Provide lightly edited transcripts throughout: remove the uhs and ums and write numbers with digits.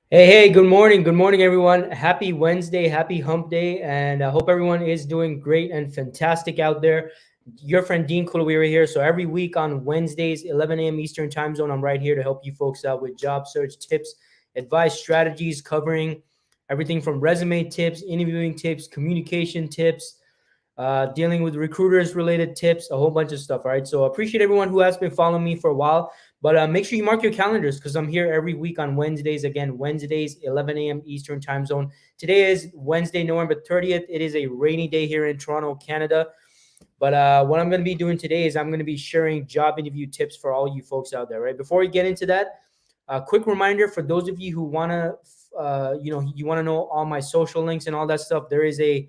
Hey, good morning. Good morning, everyone. Happy Wednesday, happy hump day, and I hope everyone is doing great and fantastic out there. Your friend Dean Kulaweera here. So, every week on Wednesdays, 11 a.m. Eastern Time Zone, I'm right here to help you folks out with job search tips, advice, strategies, covering everything from resume tips, interviewing tips, communication tips, dealing with recruiters related tips, a whole bunch of stuff. All right. So appreciate everyone who has been following me for a while. But make sure you mark your calendars because I'm here every week on Wednesdays. Again, Wednesdays, 11 a.m. Eastern Time Zone. Today is Wednesday, November 30th. It is a rainy day here in Toronto, Canada. But what I'm going to be doing today is I'm going to be sharing job interview tips for all you folks out there. Right. Before we get into that, a quick reminder for those of you who want to, you want to know all my social links and all that stuff. There is a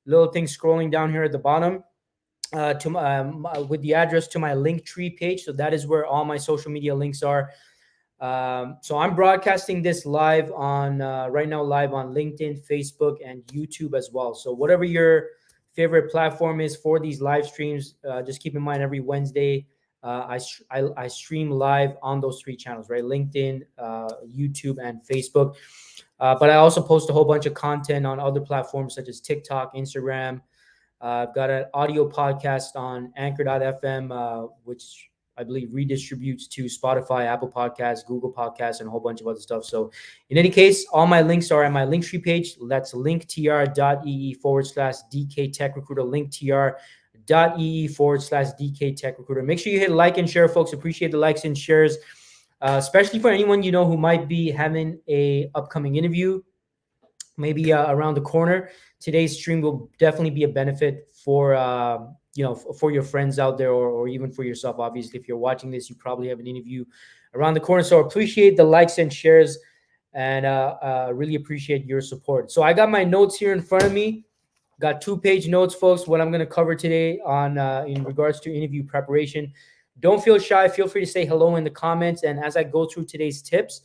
little thing scrolling down here at the bottom with the address to my link tree page. So that is where all my social media links are. So I'm broadcasting this live on right now, live on LinkedIn, Facebook, and YouTube as well. So whatever your favorite platform is for these live streams, just keep in mind every Wednesday I stream live on those three channels, right? LinkedIn, YouTube, and Facebook. But I also post a whole bunch of content on other platforms such as TikTok, Instagram. I've got an audio podcast on Anchor.fm, which I believe redistributes to Spotify, Apple Podcasts, Google Podcasts, and a whole bunch of other stuff. So, in any case, all my links are at my Linktree page. That's linktr.ee/DK Tech Recruiter, linktr.ee/DK Tech Recruiter. Make sure you hit like and share, folks. Appreciate the likes and shares, especially for anyone you know who might be having a upcoming interview maybe around the corner. Today's stream will definitely be a benefit for for your friends out there, or even for yourself. Obviously, if you're watching this, you probably have an interview around the corner. So appreciate the likes and shares, and really appreciate your support. So I got my notes here in front of me. Got 2-page notes, folks. What I'm going to cover today on in regards to interview preparation. Don't feel shy. Feel free to say hello in the comments. And as I go through today's tips,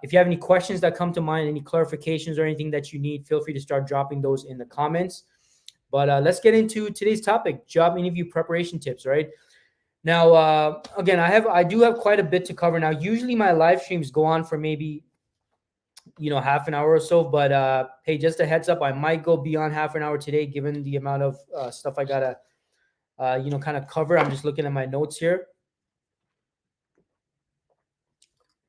if you have any questions that come to mind, any clarifications or anything that you need, feel free to start dropping those in the comments. But let's get into today's topic: job interview preparation tips. Right now, again, I do have quite a bit to cover. Now, usually my live streams go on for maybe half an hour or so. But hey, just a heads up, I might go beyond half an hour today, given the amount of stuff I gotta kind of cover. I'm just looking at my notes here.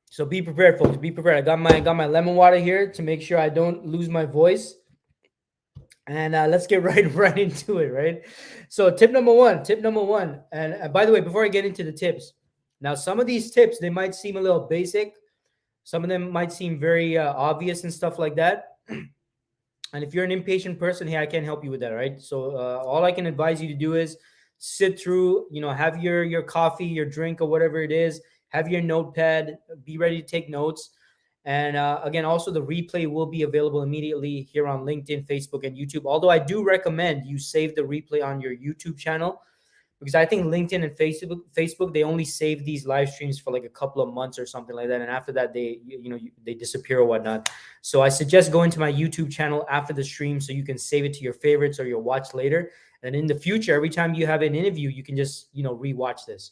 So be prepared, folks. Be prepared. I got my lemon water here to make sure I don't lose my voice. And let's get right into it, right? So tip number one. And by the way, before I get into the tips, now some of these tips, they might seem a little basic. Some of them might seem very obvious and stuff like that. And if you're an impatient person, hey, I can't help you with that, right? So all I can advise you to do is sit through, have your coffee, your drink, or whatever it is. Have your notepad. Be ready to take notes. And again, also the replay will be available immediately here on LinkedIn, Facebook, and YouTube. Although I do recommend you save the replay on your YouTube channel, because I think LinkedIn and Facebook, they only save these live streams for like a couple of months or something like that, and after that they disappear or whatnot. So I suggest going to my YouTube channel after the stream so you can save it to your favorites or you'll watch later. And in the future, every time you have an interview, you can just rewatch this.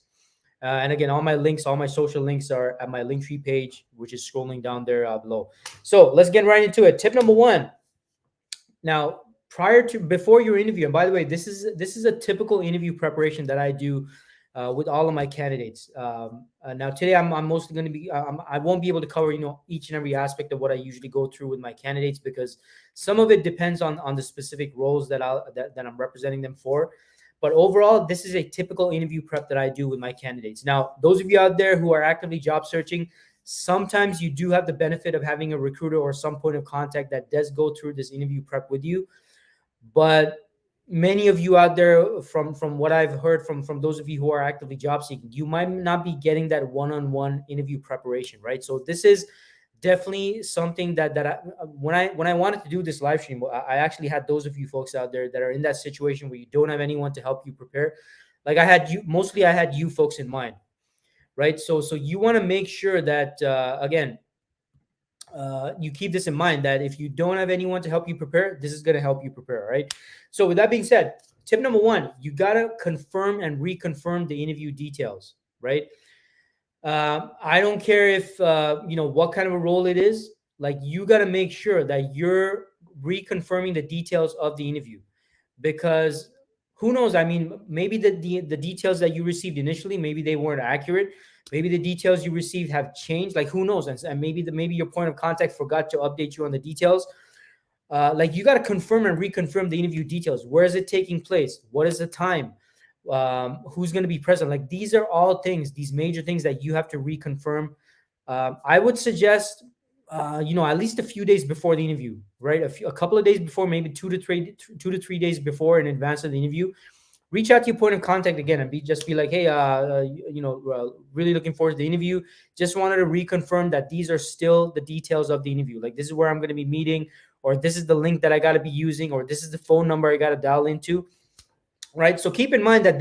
And again, all my links, all my social links are at my Linktree page, which is scrolling down there below. So let's get right into it. Tip number one. Now, before your interview, and by the way, this is a typical interview preparation that I do with all of my candidates. Now today I'm mostly going to be I won't be able to cover each and every aspect of what I usually go through with my candidates, because some of it depends on the specific roles that I'm representing them for. But overall, this is a typical interview prep that I do with my candidates. Now, those of you out there who are actively job searching, sometimes you do have the benefit of having a recruiter or some point of contact that does go through this interview prep with you. But many of you out there, from what I've heard from those of you who are actively job seeking, you might not be getting that one-on-one interview preparation, right? So this is definitely something that when I wanted to do this live stream, I actually had those of you folks out there that are in that situation where you don't have anyone to help you prepare. Like I had you folks in mind, right? So you want to make sure that again, you keep this in mind, that if you don't have anyone to help you prepare, this is going to help you prepare, right? So with that being said, tip number one, you got to confirm and reconfirm the interview details, right? I don't care if what kind of a role it is. Like, you got to make sure that you're reconfirming the details of the interview, because who knows? I mean, maybe the details that you received initially, maybe they weren't accurate. Maybe the details you received have changed. Like, who knows? And maybe your point of contact forgot to update you on the details. Like, you got to confirm and reconfirm the interview details. Where is it taking place? What is the time? Who's going to be present? Like, these are all things, these major things that you have to reconfirm. I would suggest, at least a few days before the interview, right? A couple of days before, maybe 2 to 3 days before, in advance of the interview. Reach out to your point of contact again and be like, hey, really looking forward to the interview. Just wanted to reconfirm that these are still the details of the interview. Like, this is where I'm going to be meeting, or this is the link that I got to be using, or this is the phone number I got to dial into. Right. So keep in mind that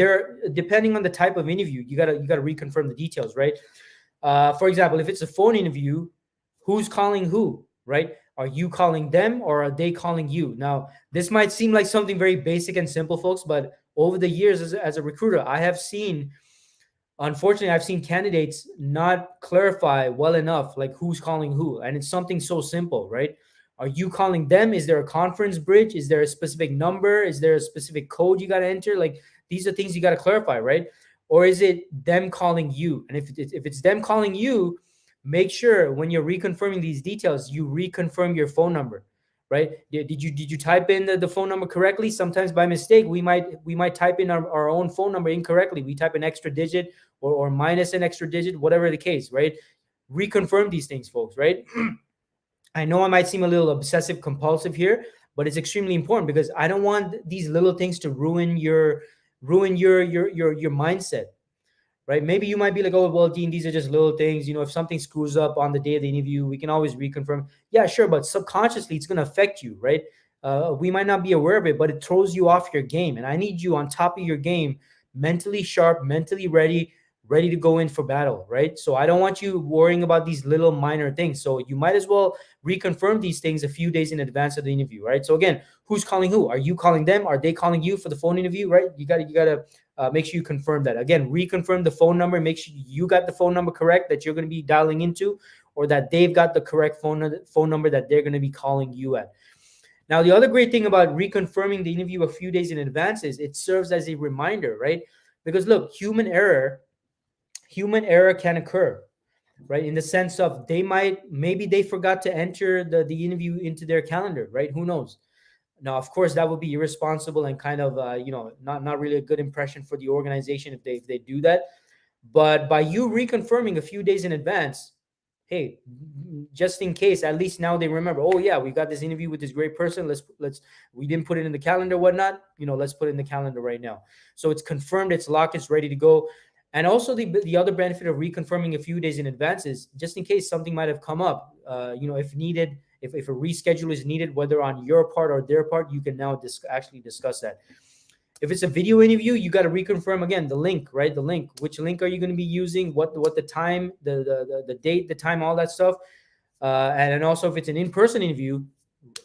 depending on the type of interview, you gotta reconfirm the details, right? For example, if it's a phone interview, who's calling who, right? Are you calling them, or are they calling you? Now, this might seem like something very basic and simple, folks, but over the years, as a recruiter, unfortunately, I've seen candidates not clarify well enough, like, who's calling who. And it's something so simple, right? Are you calling them? Is there a conference bridge? Is there a specific number? Is there a specific code you got to enter? Like, these are things you got to clarify, right? Or is it them calling you? And if it's them calling you, make sure when you're reconfirming these details, you reconfirm your phone number, right? Did you type in the phone number correctly? Sometimes by mistake, we might type in our own phone number incorrectly. We type an extra digit, or minus an extra digit, whatever the case, right? Reconfirm these things, folks, right? I know I might seem a little obsessive compulsive here, but it's extremely important, because I don't want these little things to ruin your mindset, right? Maybe you might be like, oh, well, Dean, these are just little things. If something screws up on the day of the interview, we can always reconfirm. Yeah, sure, but subconsciously, it's going to affect you, right? We might not be aware of it, but it throws you off your game, and I need you on top of your game, mentally sharp, mentally ready to go in for battle, right? So I don't want you worrying about these little minor things. So you might as well reconfirm these things a few days in advance of the interview, right? So again, who's calling who? Are you calling them? Are they calling you for the phone interview, right? You gotta make sure you confirm that. Again, reconfirm the phone number. Make sure you got the phone number correct that you're going to be dialing into, or that they've got the correct phone number that they're going to be calling you at. Now, the other great thing about reconfirming the interview a few days in advance is it serves as a reminder, right? Because look, human error can occur, right? In the sense of, maybe they forgot to enter the interview into their calendar, right? Who knows? Now, of course, that would be irresponsible and kind of, not really a good impression for the organization if they do that. But by you reconfirming a few days in advance, hey, just in case, at least now they remember, oh yeah, we got this interview with this great person. Let's we didn't put it in the calendar, whatnot. Let's put it in the calendar right now. So it's confirmed, it's locked, it's ready to go. And also, the other benefit of reconfirming a few days in advance is, just in case something might have come up, if needed, if a reschedule is needed, whether on your part or their part, you can now actually discuss that. If it's a video interview, you got to reconfirm again the link, right? The link. Which link are you going to be using? What the time, the date, the time, all that stuff. And also, if it's an in-person interview,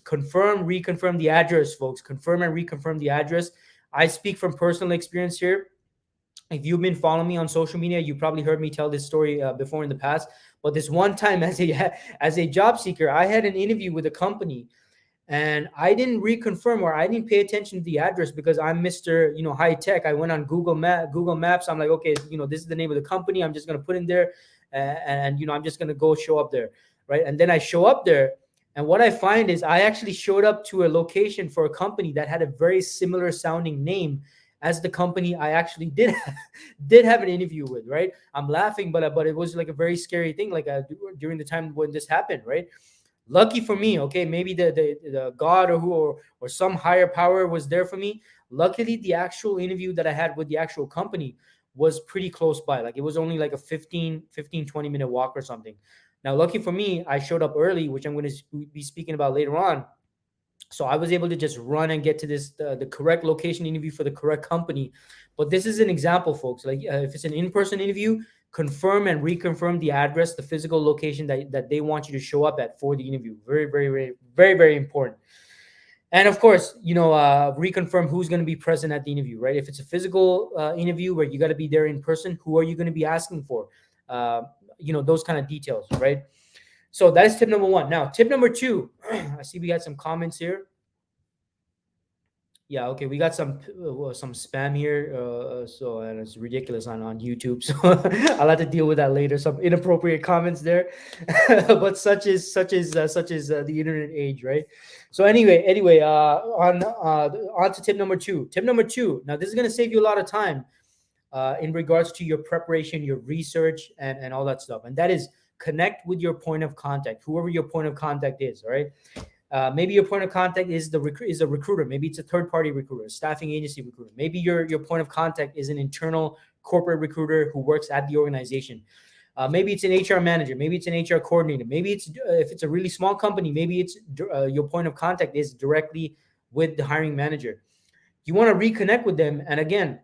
reconfirm the address, folks. Confirm and reconfirm the address. I speak from personal experience here. If you've been following me on social media, you probably heard me tell this story before in the past. But this one time, as a job seeker, I had an interview with a company, and I didn't reconfirm, or I didn't pay attention to the address, because I'm Mr. High tech. I went on Google Maps. I'm like, okay, this is the name of the company. I'm just gonna put in there, and I'm just gonna go show up there, right? And then I show up there, and what I find is I actually showed up to a location for a company that had a very similar sounding name as the company I actually did have an interview with, right? I'm laughing, but it was like a very scary thing, like during the time when this happened, right? Lucky for me, okay, maybe the God or some higher power was there for me. Luckily, the actual interview that I had with the actual company was pretty close by. Like, it was only like a 20-minute walk or something. Now, lucky for me, I showed up early, which I'm going to be speaking about later on. So I was able to just run and get to the correct location interview for the correct company. But this is an example, folks. Like, if it's an in-person interview, confirm and reconfirm the address, the physical location that they want you to show up at for the interview. Very, very, very, very, very important. And of course, reconfirm who's going to be present at the interview, right? If it's a physical interview where you got to be there in person, who are you going to be asking for? uh, those kind of details, right? So that is tip number one. Now, tip number two, I see we got some comments here. Yeah, okay, we got some spam here, so and it's ridiculous on YouTube. So I'll have to deal with that later. Some inappropriate comments there, but such is the internet age, right? So anyway, on to tip number two. Tip number two. Now this is gonna save you a lot of time in regards to your preparation, your research, and all that stuff. And that is connect with your point of contact, whoever your point of contact is. All right. Maybe your point of contact is is a recruiter. Maybe it's a third party recruiter, a staffing agency recruiter. Maybe your point of contact is an internal corporate recruiter who works at the organization. Maybe it's an HR manager. Maybe it's an HR coordinator. Maybe it's if it's a really small company. Maybe it's your point of contact is directly with the hiring manager. You want to reconnect with them, and again,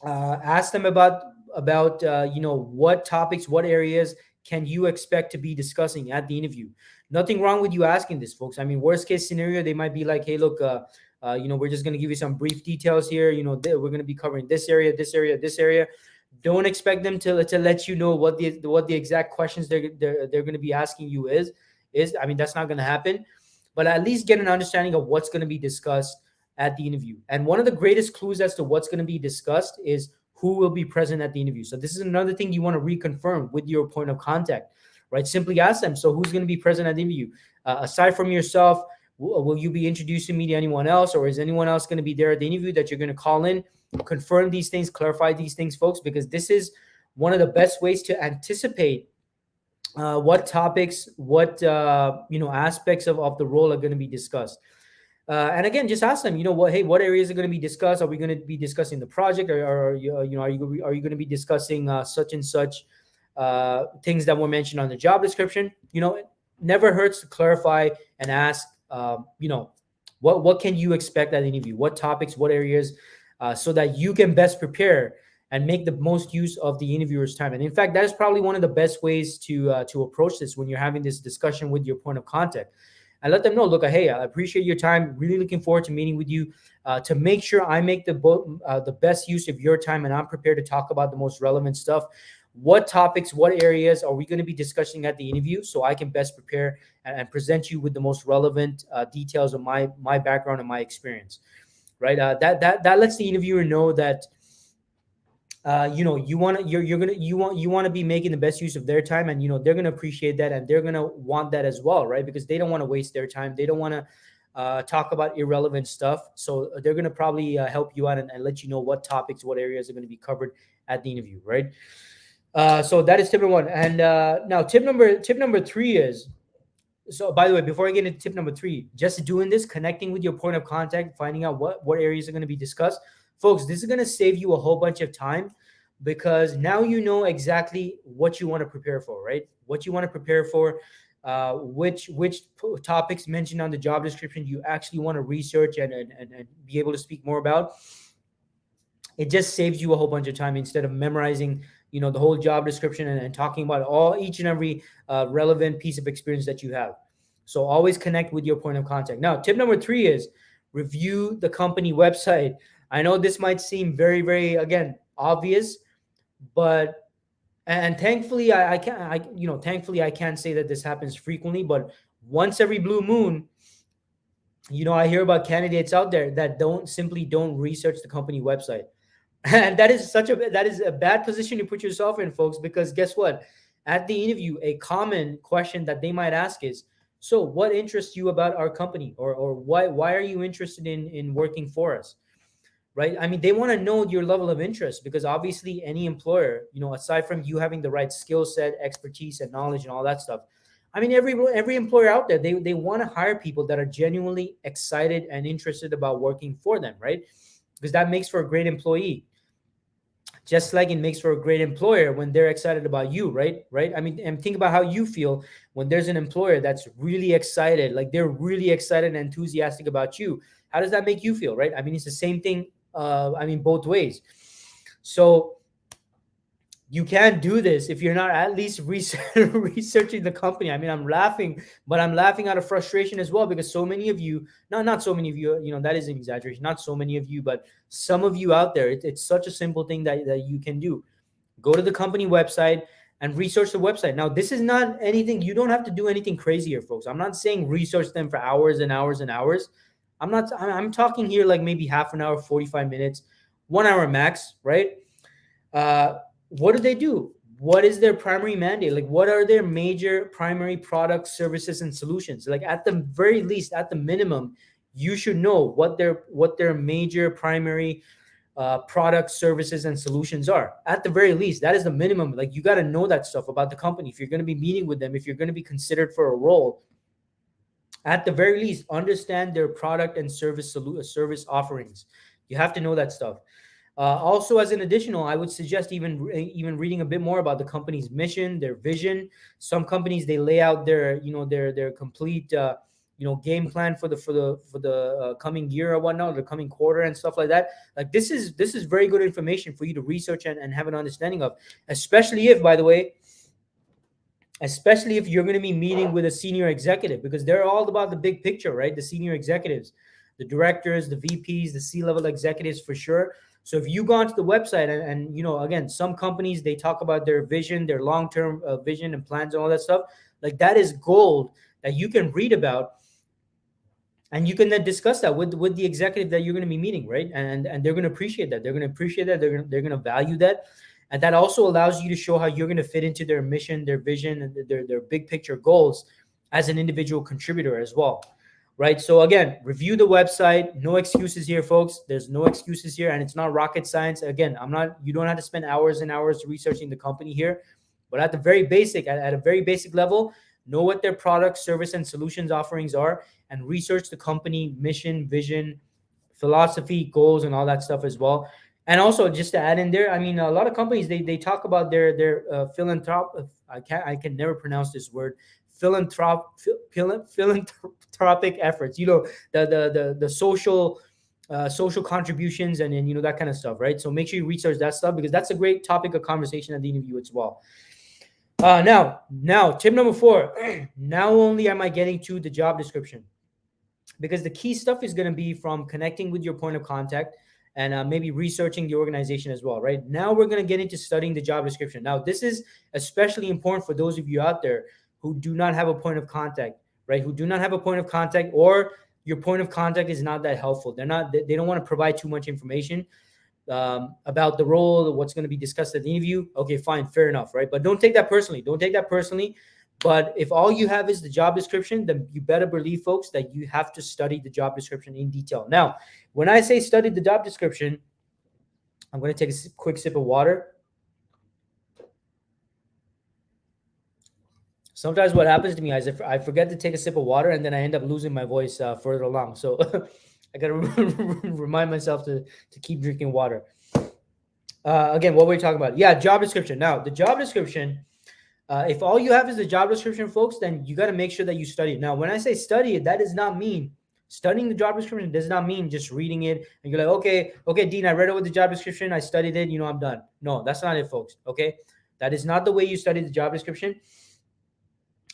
ask them about what topics, what areas can you expect to be discussing at the interview. Nothing wrong with you asking this, folks. I mean, worst case scenario, they might be like, hey, look, we're just going to give you some brief details here. We're going to be covering this area, this area, this area. Don't expect them to let you know what the exact questions they're going to be asking you is. I mean, that's not going to happen, but at least get an understanding of what's going to be discussed at the interview. And one of the greatest clues as to what's going to be discussed is who will be present at the interview. So this is another thing you want to reconfirm with your point of contact, right? Simply ask them, so who's going to be present at the interview? Aside from yourself, will you be introducing me to anyone else, or is anyone else going to be there at the interview that you're going to call in? Confirm these things, clarify these things, folks, because this is one of the best ways to anticipate what topics, what aspects of the role are going to be discussed. And again, just ask them, what areas are going to be discussed? Are we going to be discussing the project, or are you going to be discussing such and such things that were mentioned on the job description? It never hurts to clarify and ask, what can you expect at the interview? What topics, what areas, so that you can best prepare and make the most use of the interviewer's time. And in fact, that is probably one of the best ways to approach this when you're having this discussion with your point of contact. And let them know, look, hey, I appreciate your time. Really looking forward to meeting with you to make sure I make the best use of your time, and I'm prepared to talk about the most relevant stuff. What topics, what areas are we going to be discussing at the interview, so I can best prepare and present you with the most relevant details of my background and my experience, right? That lets the interviewer know that you want to be making the best use of their time, and they're going to appreciate that, and they're going to want that as well, right? Because they don't want to waste their time. They don't want to talk about irrelevant stuff, so they're going to probably help you out and let you know what topics, what areas are going to be covered at the interview, right? So that is tip number one. And now tip number three is, so by the way, before I get into tip number three, just doing this, connecting with your point of contact, finding out what areas are going to be discussed. Folks, this is going to save you a whole bunch of time, because now you know exactly what you want to prepare for, right? What you want to prepare for, which topics mentioned on the job description you actually want to research and be able to speak more about. It just saves you a whole bunch of time instead of memorizing, the whole job description and talking about each and every relevant piece of experience that you have. So always connect with your point of contact. Now, tip number three is review the company website. I know this might seem very, very, again, obvious, but thankfully I can't say that this happens frequently, but once every blue moon, I hear about candidates out there that don't research the company website. And that is a bad position to put yourself in, folks, because guess what? At the interview, a common question that they might ask is, so what interests you about our company, or why are you interested in working for us? Right? I mean, they want to know your level of interest, because obviously any employer, aside from you having the right skill set, expertise, and knowledge and all that stuff, I mean, every employer out there, they want to hire people that are genuinely excited and interested about working for them, right? Because that makes for a great employee. Just like it makes for a great employer when they're excited about you, right? I mean, and think about how you feel when there's an employer that's really excited, like they're really excited and enthusiastic about you. How does that make you feel, right? I mean, it's the same thing. Both ways. So you can't do this if you're not at least researching the company. I mean, I'm laughing, but I'm laughing out of frustration as well, because so many of you, not so many of you, that is an exaggeration, not so many of you, but some of you out there, it's such a simple thing that you can do. Go to the company website, and research the website. Now, this is not anything, you don't have to do anything crazy here, folks. I'm not saying research them for hours and hours and hours. I'm talking here like maybe half an hour, 45 minutes, 1 hour max, right? What do they do? What is their primary mandate? Like, what are their major primary products, services, and solutions? Like, at the very least, at the minimum, you should know what their major primary products, services, and solutions are. At the very least, that is the minimum. Like, you got to know that stuff about the company if you're going to be meeting with them, if you're going to be considered for a role. At the very least, understand their product and service offerings. You have to know that stuff. Also, as an additional, I would suggest even reading a bit more about the company's mission, their vision. Some companies, they lay out their complete game plan for the coming year or whatnot, the coming quarter and stuff like that. Like, this is very good information for you to research and have an understanding of, especially if, by the way, especially if you're going to be meeting with a senior executive, because they're all about the big picture, right? The senior executives, the directors, the VPs, the C-level executives, for sure. So if you go onto the website and again, some companies, they talk about their vision, their long-term vision and plans and all that stuff. Like, that is gold that you can read about, and you can then discuss that with the executive that you're going to be meeting, right? And they're going to appreciate that. They're going to appreciate that. They're going to value that. And that also allows you to show how you're going to fit into their mission, their vision, and their big picture goals as an individual contributor as well, right? So again, review the website. No excuses here, folks. There's no excuses here, and it's not rocket science. Again, you don't have to spend hours and hours researching the company here, but at a very basic level, know what their product, service, and solutions offerings are, and research the company mission, vision, philosophy, goals, and all that stuff as well. And also, just to add in there, I mean, a lot of companies, they talk about their I can never pronounce this word, philanthropic efforts. The social contributions and that kind of stuff, right? So make sure you research that stuff, because that's a great topic of conversation at the interview as well. Now, tip number 4. Now only am I getting to the job description, because the key stuff is going to be from connecting with your point of contact and maybe researching the organization as well, right? Now we're going to get into studying the job description. Now, this is especially important for those of you out there who do not have a point of contact, right? Who do not have a point of contact, or your point of contact is not that helpful. They don't want to provide too much information about the role, what's going to be discussed at the interview. Okay, fine, fair enough, right? But don't take that personally. But if all you have is the job description, then you better believe, folks, that you have to study the job description in detail. Now, when I say study the job description, I'm going to take a quick sip of water. Sometimes what happens to me is if I forget to take a sip of water, and then I end up losing my voice further along. So I got to remind myself to keep drinking water. Again, what were we talking about? Yeah, job description. Now, the job description, if all you have is the job description, folks, then you got to make sure that you study it. Now, when I say study it, that does not mean studying the job description does not mean just reading it and you're like, okay, Dean, I read over the job description, I studied it, I'm done. No, that's not it, folks. Okay, that is not the way you study the job description.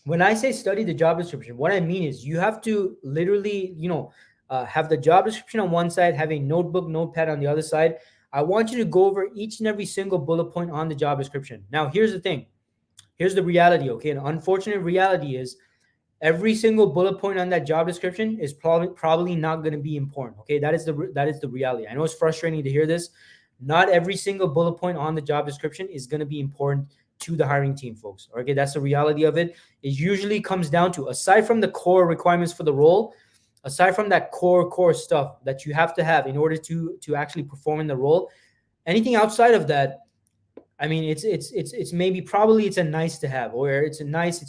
When I say study the job description, what I mean is you have to literally, have the job description on one side, have a notepad on the other side. I want you to go over each and every single bullet point on the job description. Now, here's the thing. Here's the reality, okay? An unfortunate reality is every single bullet point on that job description is probably not going to be important, okay? That is the reality. I know it's frustrating to hear this. Not every single bullet point on the job description is going to be important to the hiring team, folks. Okay, that's the reality of it. It usually comes down to, aside from the core requirements for the role, aside from that core stuff that you have to have in order to actually perform in the role, anything outside of that, I mean, it's maybe probably it's a nice to have, or it's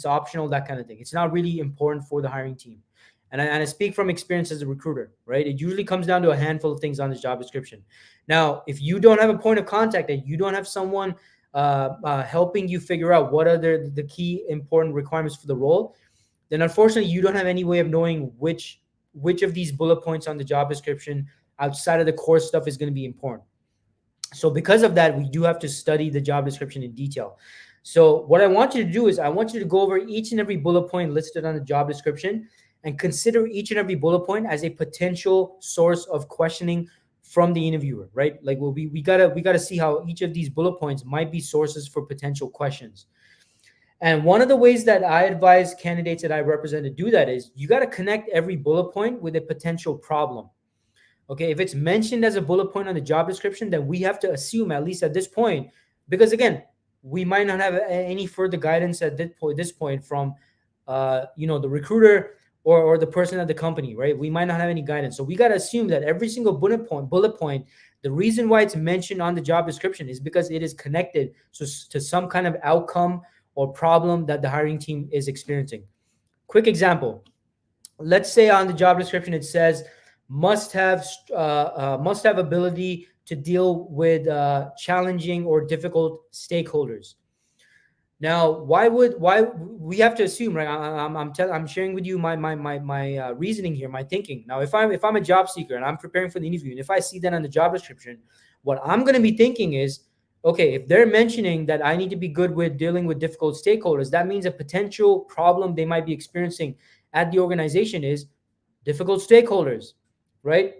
optional, that kind of thing. It's not really important for the hiring team. And I speak from experience as a recruiter, right? It usually comes down to a handful of things on this job description. Now, if you don't have a point of contact and you don't have someone helping you figure out what are the key important requirements for the role, then unfortunately you don't have any way of knowing which of these bullet points on the job description outside of the core stuff is going to be important. So because of that, we do have to study the job description in detail. So what I want you to do is I want you to go over each and every bullet point listed on the job description and consider each and every bullet point as a potential source of questioning from the interviewer, right? Like we gotta see how each of these bullet points might be sources for potential questions. And one of the ways that I advise candidates that I represent to do that is you got to connect every bullet point with a potential problem. Okay, if it's mentioned as a bullet point on the job description, then we have to assume, at least at this point, because again, we might not have any further guidance at this point from, the recruiter or the person at the company, right? We might not have any guidance, so we got to assume that every single bullet point, the reason why it's mentioned on the job description is because it is connected to some kind of outcome or problem that the hiring team is experiencing. Quick example, let's say on the job description it says must have ability to deal with challenging or difficult stakeholders. Now, why we have to assume, right? I'm sharing with you my reasoning here, my thinking. Now, if I'm a job seeker and I'm preparing for the interview, and if I see that on the job description, what I'm going to be thinking is, okay, if they're mentioning that I need to be good with dealing with difficult stakeholders, that means a potential problem they might be experiencing at the organization is difficult stakeholders, right?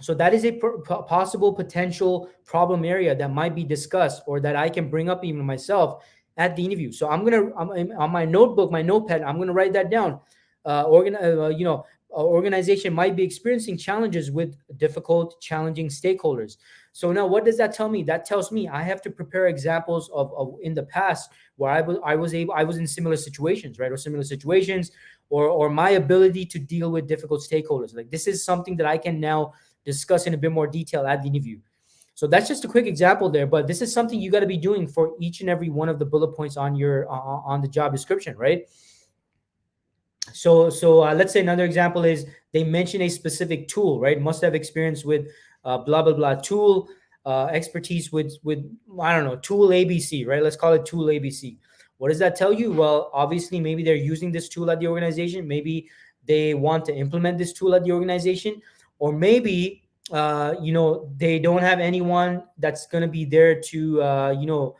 So that is a possible potential problem area that might be discussed or that I can bring up even myself at the interview. So on my notebook, my notepad, I'm gonna write that down. Organization might be experiencing challenges with difficult, challenging stakeholders. So now, what does that tell me? That tells me I have to prepare examples of in the past where I was in similar situations, right, or similar situations, or my ability to deal with difficult stakeholders. Like this is something that I can now discuss in a bit more detail at the interview. So that's just a quick example there, but this is something you got to be doing for each and every one of the bullet points on your on the job description, right? So let's say another example is they mention a specific tool, right? Must have experience with blah blah blah tool, expertise with I don't know, tool ABC, right? Let's call it tool ABC. What does that tell you? Well, obviously maybe they're using this tool at the organization, maybe they want to implement this tool at the organization, or maybe they don't have anyone that's going to be there to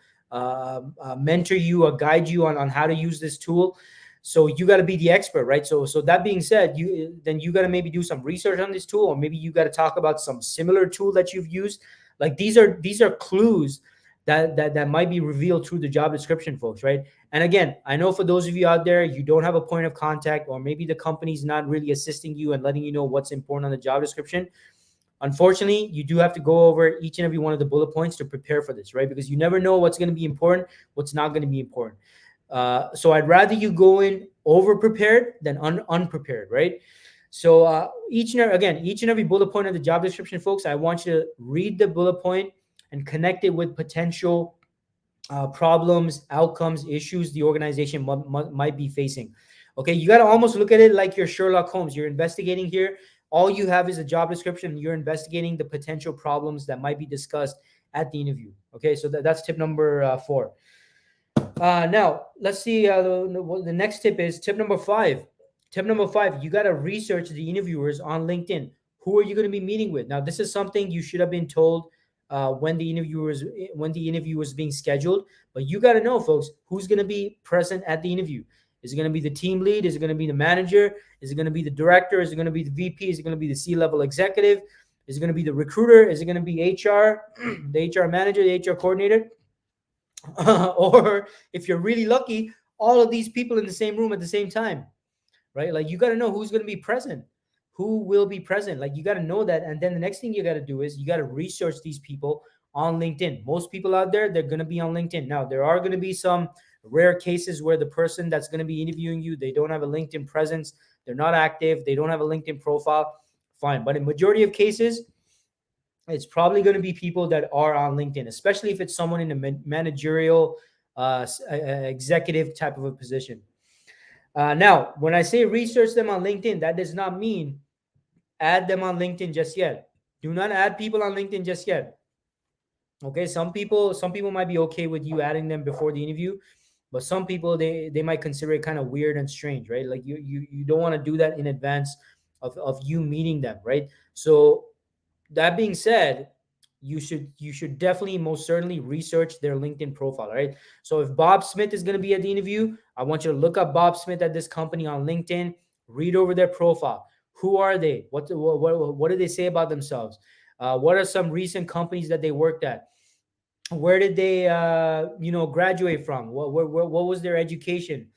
mentor you or guide you on how to use this tool. So you got to be the expert, right? So that being said, you got to maybe do some research on this tool, or maybe you got to talk about some similar tool that you've used. Like these are clues that might be revealed through the job description, folks, right? And again, I know for those of you out there, you don't have a point of contact, or maybe the company's not really assisting you and letting you know what's important on the job description. Unfortunately, you do have to go over each and every one of the bullet points to prepare for this, right? Because you never know what's going to be important, what's not going to be important. So I'd rather you go in over prepared than unprepared, right? So each and every bullet point of the job description, folks, I want you to read the bullet point and connect it with potential problems, outcomes, issues the organization might be facing. Okay, you got to almost look at it like you're Sherlock Holmes. You're investigating here. All you have is a job description. You're investigating the potential problems that might be discussed at the interview. Okay, so that's tip number 4. Now, let's see. The next tip is tip number 5. Tip number 5, you got to research the interviewers on LinkedIn. Who are you going to be meeting with? Now, this is something you should have been told when the interview was being scheduled. But you got to know, folks, who's going to be present at the interview. Is it going to be the team lead? Is it going to be the manager? Is it going to be the director? Is it going to be the VP? Is it going to be the C-level executive? Is it going to be the recruiter? Is it going to be HR, the HR manager, the HR coordinator? Or if you're really lucky, all of these people in the same room at the same time, right? Like you got to know who's going to be present, who will be present. Like you got to know that. And then the next thing you got to do is you got to research these people on LinkedIn. Most people out there, they're going to be on LinkedIn. Now, there are going to be some rare cases where the person that's going to be interviewing you, they don't have a LinkedIn presence. They're not active. They don't have a LinkedIn profile. Fine. But in majority of cases, it's probably going to be people that are on LinkedIn, especially if it's someone in a managerial, executive type of a position. Now, when I say research them on LinkedIn, that does not mean add them on LinkedIn just yet. Do not add people on LinkedIn just yet. Okay, some people might be okay with you adding them before the interview, but some people they might consider it kind of weird and strange, right? Like you don't want to do that in advance of you meeting them, right? So that being said, you should definitely most certainly research their LinkedIn profile, right? So if Bob Smith is going to be at the interview, I want you to look up Bob Smith at this company on LinkedIn, read over their profile. Who are they? What do they say about themselves? What are some recent companies that they worked at? Where did they graduate from? What was their education?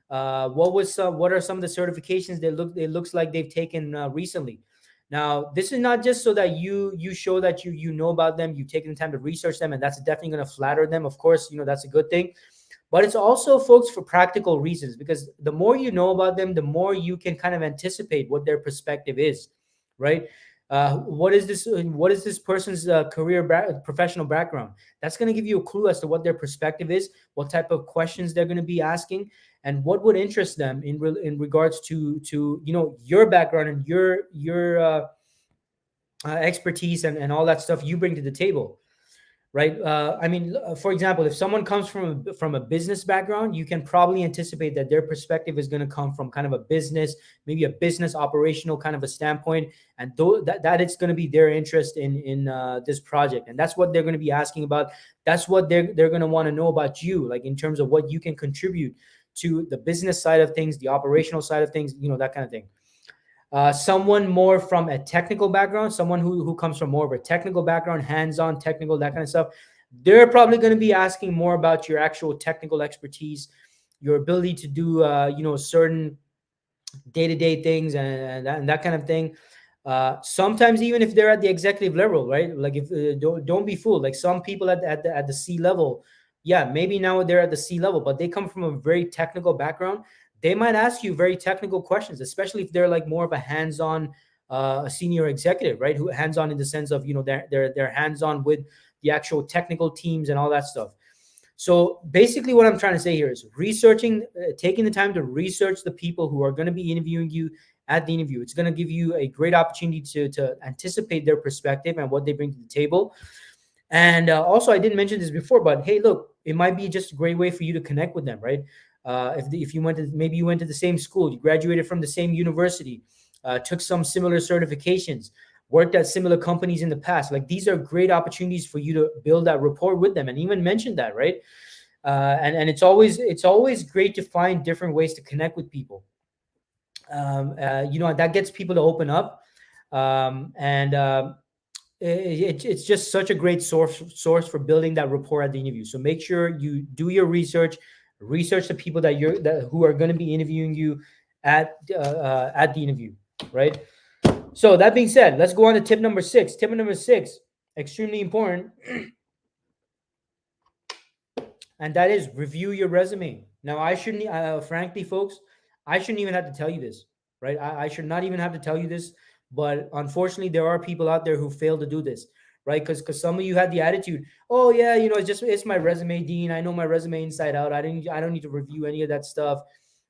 What are some of the certifications it looks like they've taken recently? Now, this is not just so that you show that you know about them, you've taken the time to research them, and that's definitely going to flatter them. Of course, that's a good thing. But it's also, folks, for practical reasons, because the more you know about them, the more you can kind of anticipate what their perspective is, right? What is this person's professional background? That's going to give you a clue as to what their perspective is, what type of questions they're going to be asking, and what would interest them in regards to your background and your expertise and all that stuff you bring to the table, right? I mean, for example, if someone comes from a business background, you can probably anticipate that their perspective is going to come from kind of a business, maybe a business operational kind of a standpoint, and that it's going to be their interest in this project, and that's what they're going to be asking about. That's what they're going to want to know about you, like in terms of what you can contribute to the business side of things, the operational side of things, that kind of thing. Someone more from a technical background, someone who comes from more of a technical background, hands-on technical, that kind of stuff, they're probably going to be asking more about your actual technical expertise, your ability to do certain day-to-day things and that kind of thing. Sometimes even if they're at the executive level, right? Like if don't be fooled. Like some people at the C level, yeah, maybe now they're at the C level, but they come from a very technical background. They might ask you very technical questions, especially if they're like more of a hands-on, a senior executive, right? Who hands-on in the sense of they're hands-on with the actual technical teams and all that stuff. So basically, what I'm trying to say here is taking the time to research the people who are going to be interviewing you at the interview. It's going to give you a great opportunity to anticipate their perspective and what they bring to the table. And also, I didn't mention this before, but hey, look, it might be just a great way for you to connect with them, right? If you maybe you went to the same school, you graduated from the same university, took some similar certifications, worked at similar companies in the past. Like these are great opportunities for you to build that rapport with them, and even mention that, right? And it's always great to find different ways to connect with people. That gets people to open up, and it's just such a great source for building that rapport at the interview. So make sure you do your research the people who are going to be interviewing you at the interview, right? So that being said, let's go on to tip number 6. Tip number 6, extremely important, and that is review your resume. Now, I shouldn't, frankly, folks, I shouldn't even have to tell you this, right? I should not even have to tell you this, but unfortunately, there are people out there who fail to do this, right? Because some of you had the attitude, oh yeah, it's my resume, Dean. I know my resume inside out. I don't need to review any of that stuff.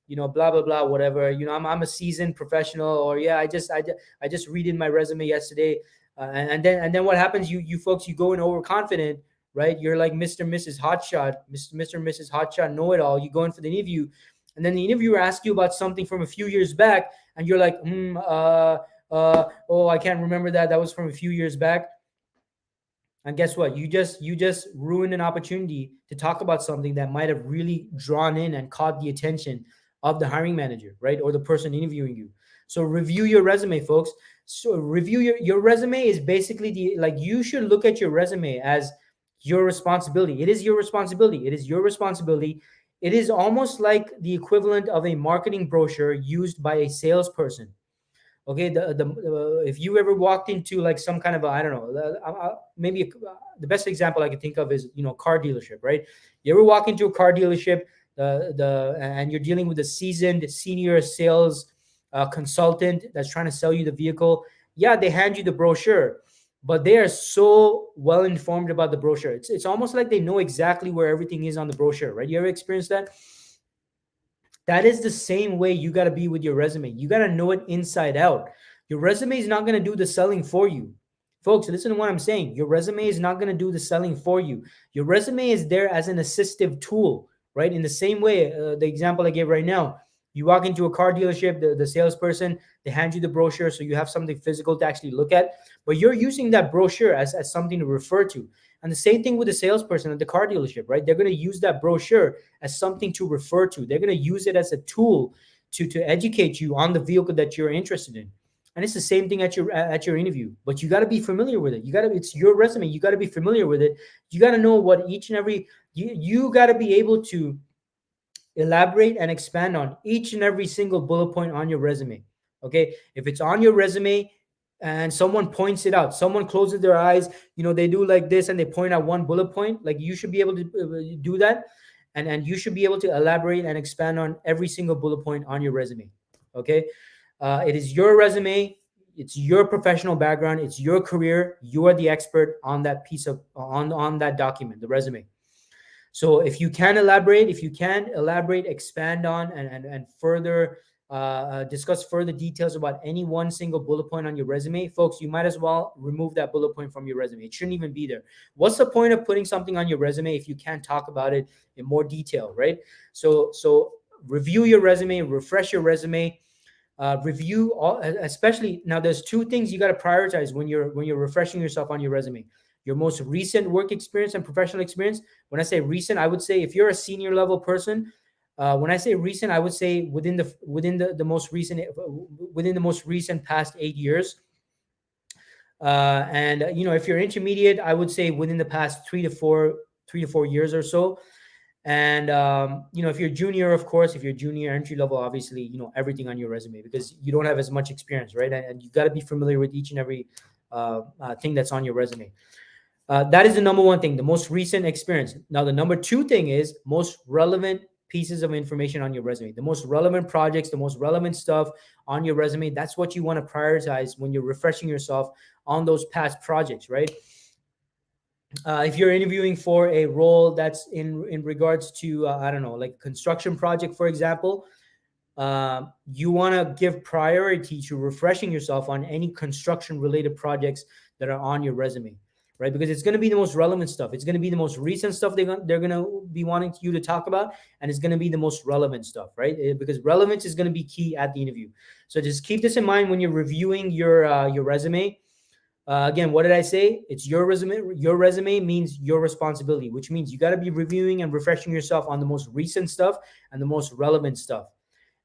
Blah blah blah, whatever. I'm a seasoned professional, or yeah, I just redid my resume yesterday, and then what happens? You folks, you go in overconfident, right? You're like Mr. and Mrs. Hotshot, Mr. and Mrs. Hotshot, know it all. You go in for the interview, and then the interviewer asks you about something from a few years back, and you're like, oh, I can't remember that. That was from a few years back. And guess what? You just ruined an opportunity to talk about something that might have really drawn in and caught the attention of the hiring manager, right? Or the person interviewing you. So review your resume, folks. So review your resume is basically you should look at your resume as your responsibility. It is your responsibility. It is your responsibility. It is almost like the equivalent of a marketing brochure used by a salesperson. Okay, if you ever walked into like some kind of I don't know, maybe the best example I could think of is car dealership, right? You ever walk into a car dealership, and you're dealing with a seasoned senior sales consultant that's trying to sell you the vehicle. Yeah, they hand you the brochure, but they are so well informed about the brochure. It's almost like they know exactly where everything is on the brochure, right? You ever experienced that? That is the same way you got to be with your resume. You got to know it inside out. Your resume is not going to do the selling for you. Folks, listen to what I'm saying. Your resume is not going to do the selling for you. Your resume is there as an assistive tool, right? In the same way, the example I gave right now, you walk into a car dealership, the salesperson, they hand you the brochure so you have something physical to actually look at, but you're using that brochure as something to refer to. And the same thing with the salesperson at the car dealership, right? They're going to use that brochure as something to refer to. They're going to use it as a tool to educate you on the vehicle that you're interested in. And it's the same thing at your interview, but you got to be familiar with it. It's your resume. You got to be familiar with it. You got to know what each and every, you got to be able to elaborate and expand on each and every single bullet point on your resume. Okay. If it's on your resume and someone points it out, someone closes their eyes, they do like this and they point out one bullet point, like you should be able to do that. And you should be able to elaborate and expand on every single bullet point on your resume. Okay. It is your resume. It's your professional background. It's your career. You are the expert on that piece of, on that document, the resume. So if you can elaborate, expand on and further discuss further details about any one single bullet point on your resume, folks, you might as well remove that bullet point from your resume. It shouldn't even be there. What's the point of putting something on your resume if you can't talk about it in more detail, right? So review your resume, refresh your resume. Review all, especially now. There's two things you got to prioritize when you're refreshing yourself on your resume: your most recent work experience and professional experience. When I say recent, I would say if you're a senior level person, when I say recent, I would say within the most recent, within the most recent past 8 years. And if you're intermediate, I would say within the past 3 to 4 years or so. And if you're junior, of course, if you're junior, entry level, obviously, everything on your resume, because you don't have as much experience, right? And you got to be familiar with each and every thing that's on your resume. That is the number one thing, the most recent experience. Now, the number two thing is most relevant pieces of information on your resume, the most relevant projects, the most relevant stuff on your resume. That's what you want to prioritize when you're refreshing yourself on those past projects, right? If you're interviewing for a role that's in regards to, I don't know, like construction project, for example, you want to give priority to refreshing yourself on any construction related projects that are on your resume, right? Because it's going to be the most relevant stuff. It's going to be the most recent stuff they're going to be wanting you to talk about, and it's going to be the most relevant stuff, right? Because relevance is going to be key at the interview. So just keep this in mind when you're reviewing your resume. Again, what did I say? It's your resume. Your resume means your responsibility, which means you got to be reviewing and refreshing yourself on the most recent stuff and the most relevant stuff.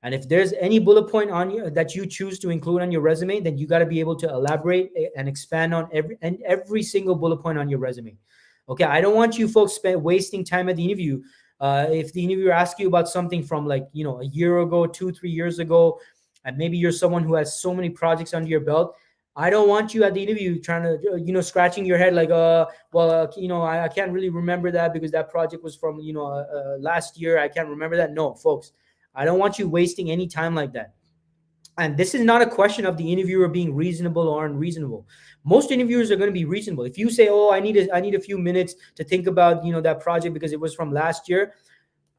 And if there's any bullet point on you that you choose to include on your resume, then you got to be able to elaborate and expand on every single bullet point on your resume. Okay, I don't want you folks wasting time at the interview. If the interviewer asks you about something from like a year ago, 2-3 years ago, and maybe you're someone who has so many projects under your belt, I don't want you at the interview trying to, scratching your head like, I can't really remember that because that project was from, last year. I can't remember that. No, folks, I don't want you wasting any time like that. And this is not a question of the interviewer being reasonable or unreasonable. Most interviewers are going to be reasonable. If you say, "Oh, I need a few minutes to think about, that project because it was from last year,"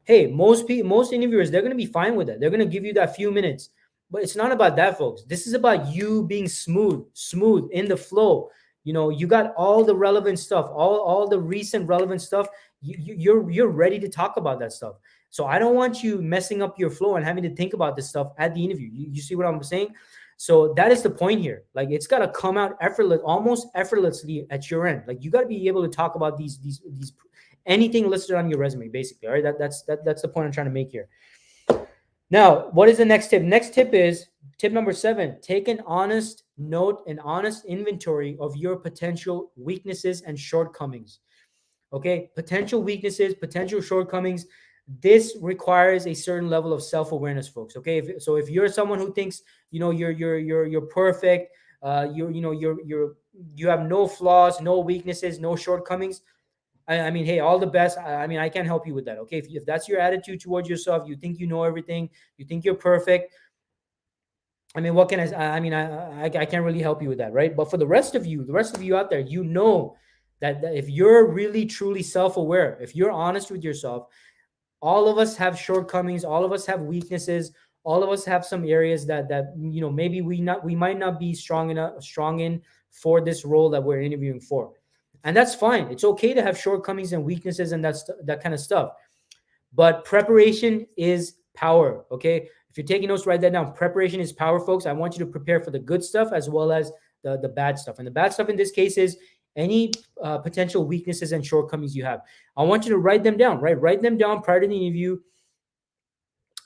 hey, most interviewers, they're going to be fine with that. They're going to give you that few minutes. But it's not about that, folks. This is about you being smooth in the flow. You got all the relevant stuff, all the recent relevant stuff. You're ready to talk about that stuff. So I don't want you messing up your flow and having to think about this stuff at the interview. You see what I'm saying? So that is the point here. Like, it's got to come out almost effortlessly at your end. Like, you got to be able to talk about these anything listed on your resume, basically. All right, that's the point I'm trying to make here. Now, what is the next tip? Next tip is tip number 7. Take an honest note, an honest inventory of your potential weaknesses and shortcomings. Okay, potential weaknesses, potential shortcomings. This requires a certain level of self-awareness, folks. Okay, if you're someone who thinks you're perfect, you have no flaws, no weaknesses, no shortcomings. I mean, hey, all the best. I mean, I can't help you with that. Okay, if that's your attitude towards yourself, you think you know everything, you think you're perfect. I mean, what can I mean, I can't really help you with that, right? But for the rest of you out there, that if you're really truly self-aware, if you're honest with yourself, all of us have shortcomings, all of us have weaknesses, all of us have some areas that maybe we might not be strong in for this role that we're interviewing for. And that's fine. It's okay to have shortcomings and weaknesses and that kind of stuff. But preparation is power, okay? If you're taking notes, write that down. Preparation is power, folks. I want you to prepare for the good stuff as well as the bad stuff. And the bad stuff in this case is any potential weaknesses and shortcomings you have. I want you to write them down, right? Write them down prior to the interview.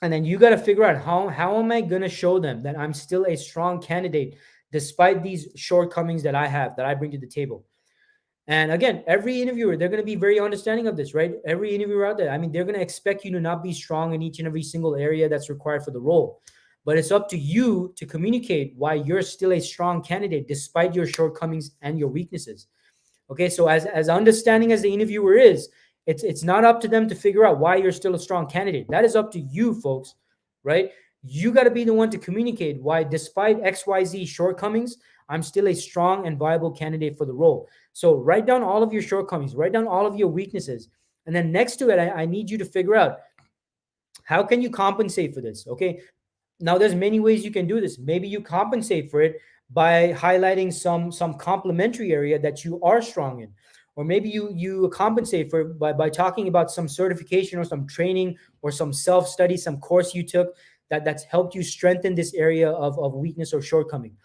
And then you got to figure out how am I going to show them that I'm still a strong candidate despite these shortcomings that I have, that I bring to the table. And again, every interviewer, they're going to be very understanding of this, right? Every interviewer out there, I mean, they're going to expect you to not be strong in each and every single area that's required for the role. But it's up to you to communicate why you're still a strong candidate despite your shortcomings and your weaknesses. Okay, so as understanding as the interviewer is, it's not up to them to figure out why you're still a strong candidate. That is up to you, folks, right? You got to be the one to communicate why, despite XYZ shortcomings, I'm still a strong and viable candidate for the role. So write down all of your shortcomings, write down all of your weaknesses, and then next to it, I need you to figure out how can you compensate for this. Okay, now there's many ways you can do this. Maybe you compensate for it by highlighting some complementary area that you are strong in, or maybe you compensate for it by talking about some certification or some training or some self-study, some course you took that's helped you strengthen this area of weakness or shortcoming.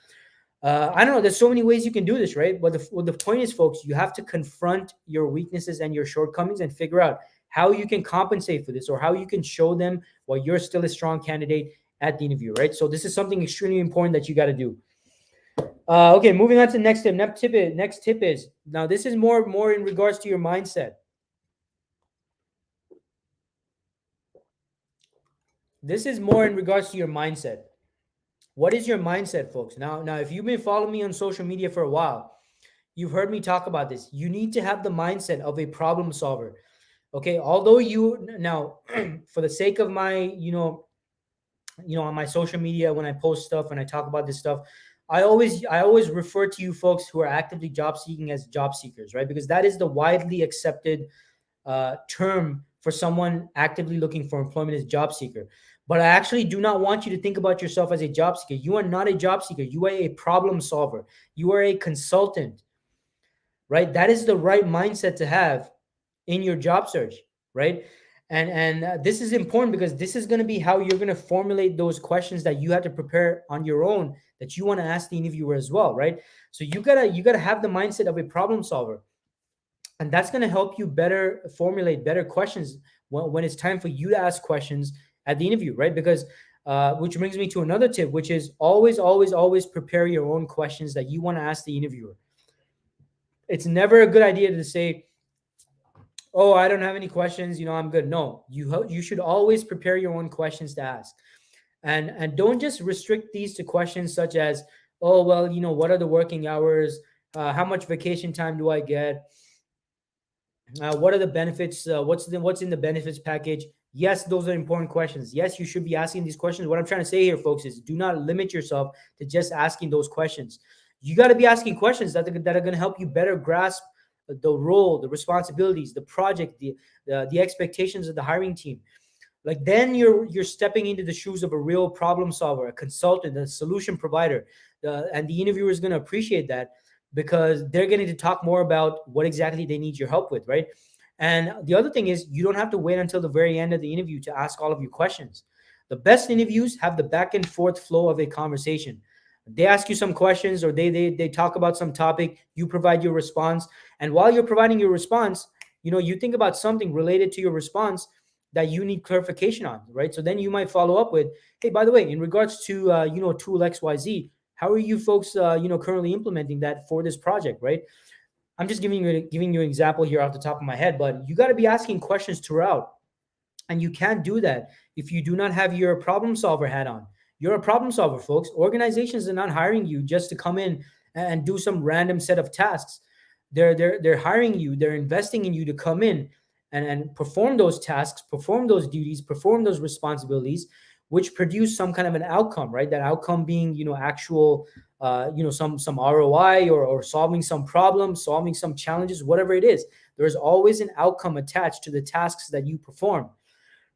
I don't know. There's so many ways you can do this, right? But the point is, folks, you have to confront your weaknesses and your shortcomings and figure out how you can compensate for this, or how you can show them why you're still a strong candidate at the interview, right? So this is something extremely important that you got to do. Okay, moving on to the next tip. Next tip is, now this is more in regards to your mindset. This is more in regards to your mindset. What is your mindset, folks? Now, if you've been following me on social media for a while, you've heard me talk about this. You need to have the mindset of a problem solver. Okay, although you now, for the sake of my, on my social media, when I post stuff and I talk about this stuff, I always refer to you folks who are actively job seeking as job seekers, right? Because that is the widely accepted term for someone actively looking for employment, is job seeker. But I actually do not want you to think about yourself as a job seeker. You are not a job seeker. You are a problem solver. You are a consultant, right? That is the right mindset to have in your job search, right? And this is important because this is going to be how you're going to formulate those questions that you have to prepare on your own, that you want to ask the interviewer as well, right? So you gotta have the mindset of a problem solver, and that's going to help you better formulate better questions when it's time for you to ask questions at the interview, right? Because which brings me to another tip, which is always prepare your own questions that you want to ask the interviewer. It's never a good idea to say, oh, I don't have any questions, I'm good. No, you should always prepare your own questions to ask. And don't just restrict these to questions such as, oh, well, what are the working hours? How much vacation time do I get? What are the benefits? What's in the benefits package? Yes, those are important questions. Yes, you should be asking these questions. What I'm trying to say here, folks, is do not limit yourself to just asking those questions. You got to be asking questions that are going to help you better grasp the role, the responsibilities, the project, the expectations of the hiring team. Like, then you're stepping into the shoes of a real problem solver, a consultant, a solution provider, and the interviewer is going to appreciate that, because they're getting to talk more about what exactly they need your help with, right? And the other thing is, you don't have to wait until the very end of the interview to ask all of your questions. The best interviews have the back and forth flow of a conversation. They ask you some questions, or they talk about some topic, you provide your response, and while you're providing your response, you think about something related to your response that you need clarification on, right? So then you might follow up with, hey, by the way, in regards to tool XYZ, how are you folks currently implementing that for this project, right? I'm just giving you an example here off the top of my head, but you got to be asking questions throughout. And you can't do that if you do not have your problem solver hat on. You're a problem solver, folks. Organizations are not hiring you just to come in and do some random set of tasks. They're hiring you, they're investing in you to come in and perform those tasks, perform those duties, perform those responsibilities, which produce some kind of an outcome, right? That outcome being, actual, some ROI, or solving some problems, solving some challenges, whatever it is. There's always an outcome attached to the tasks that you perform,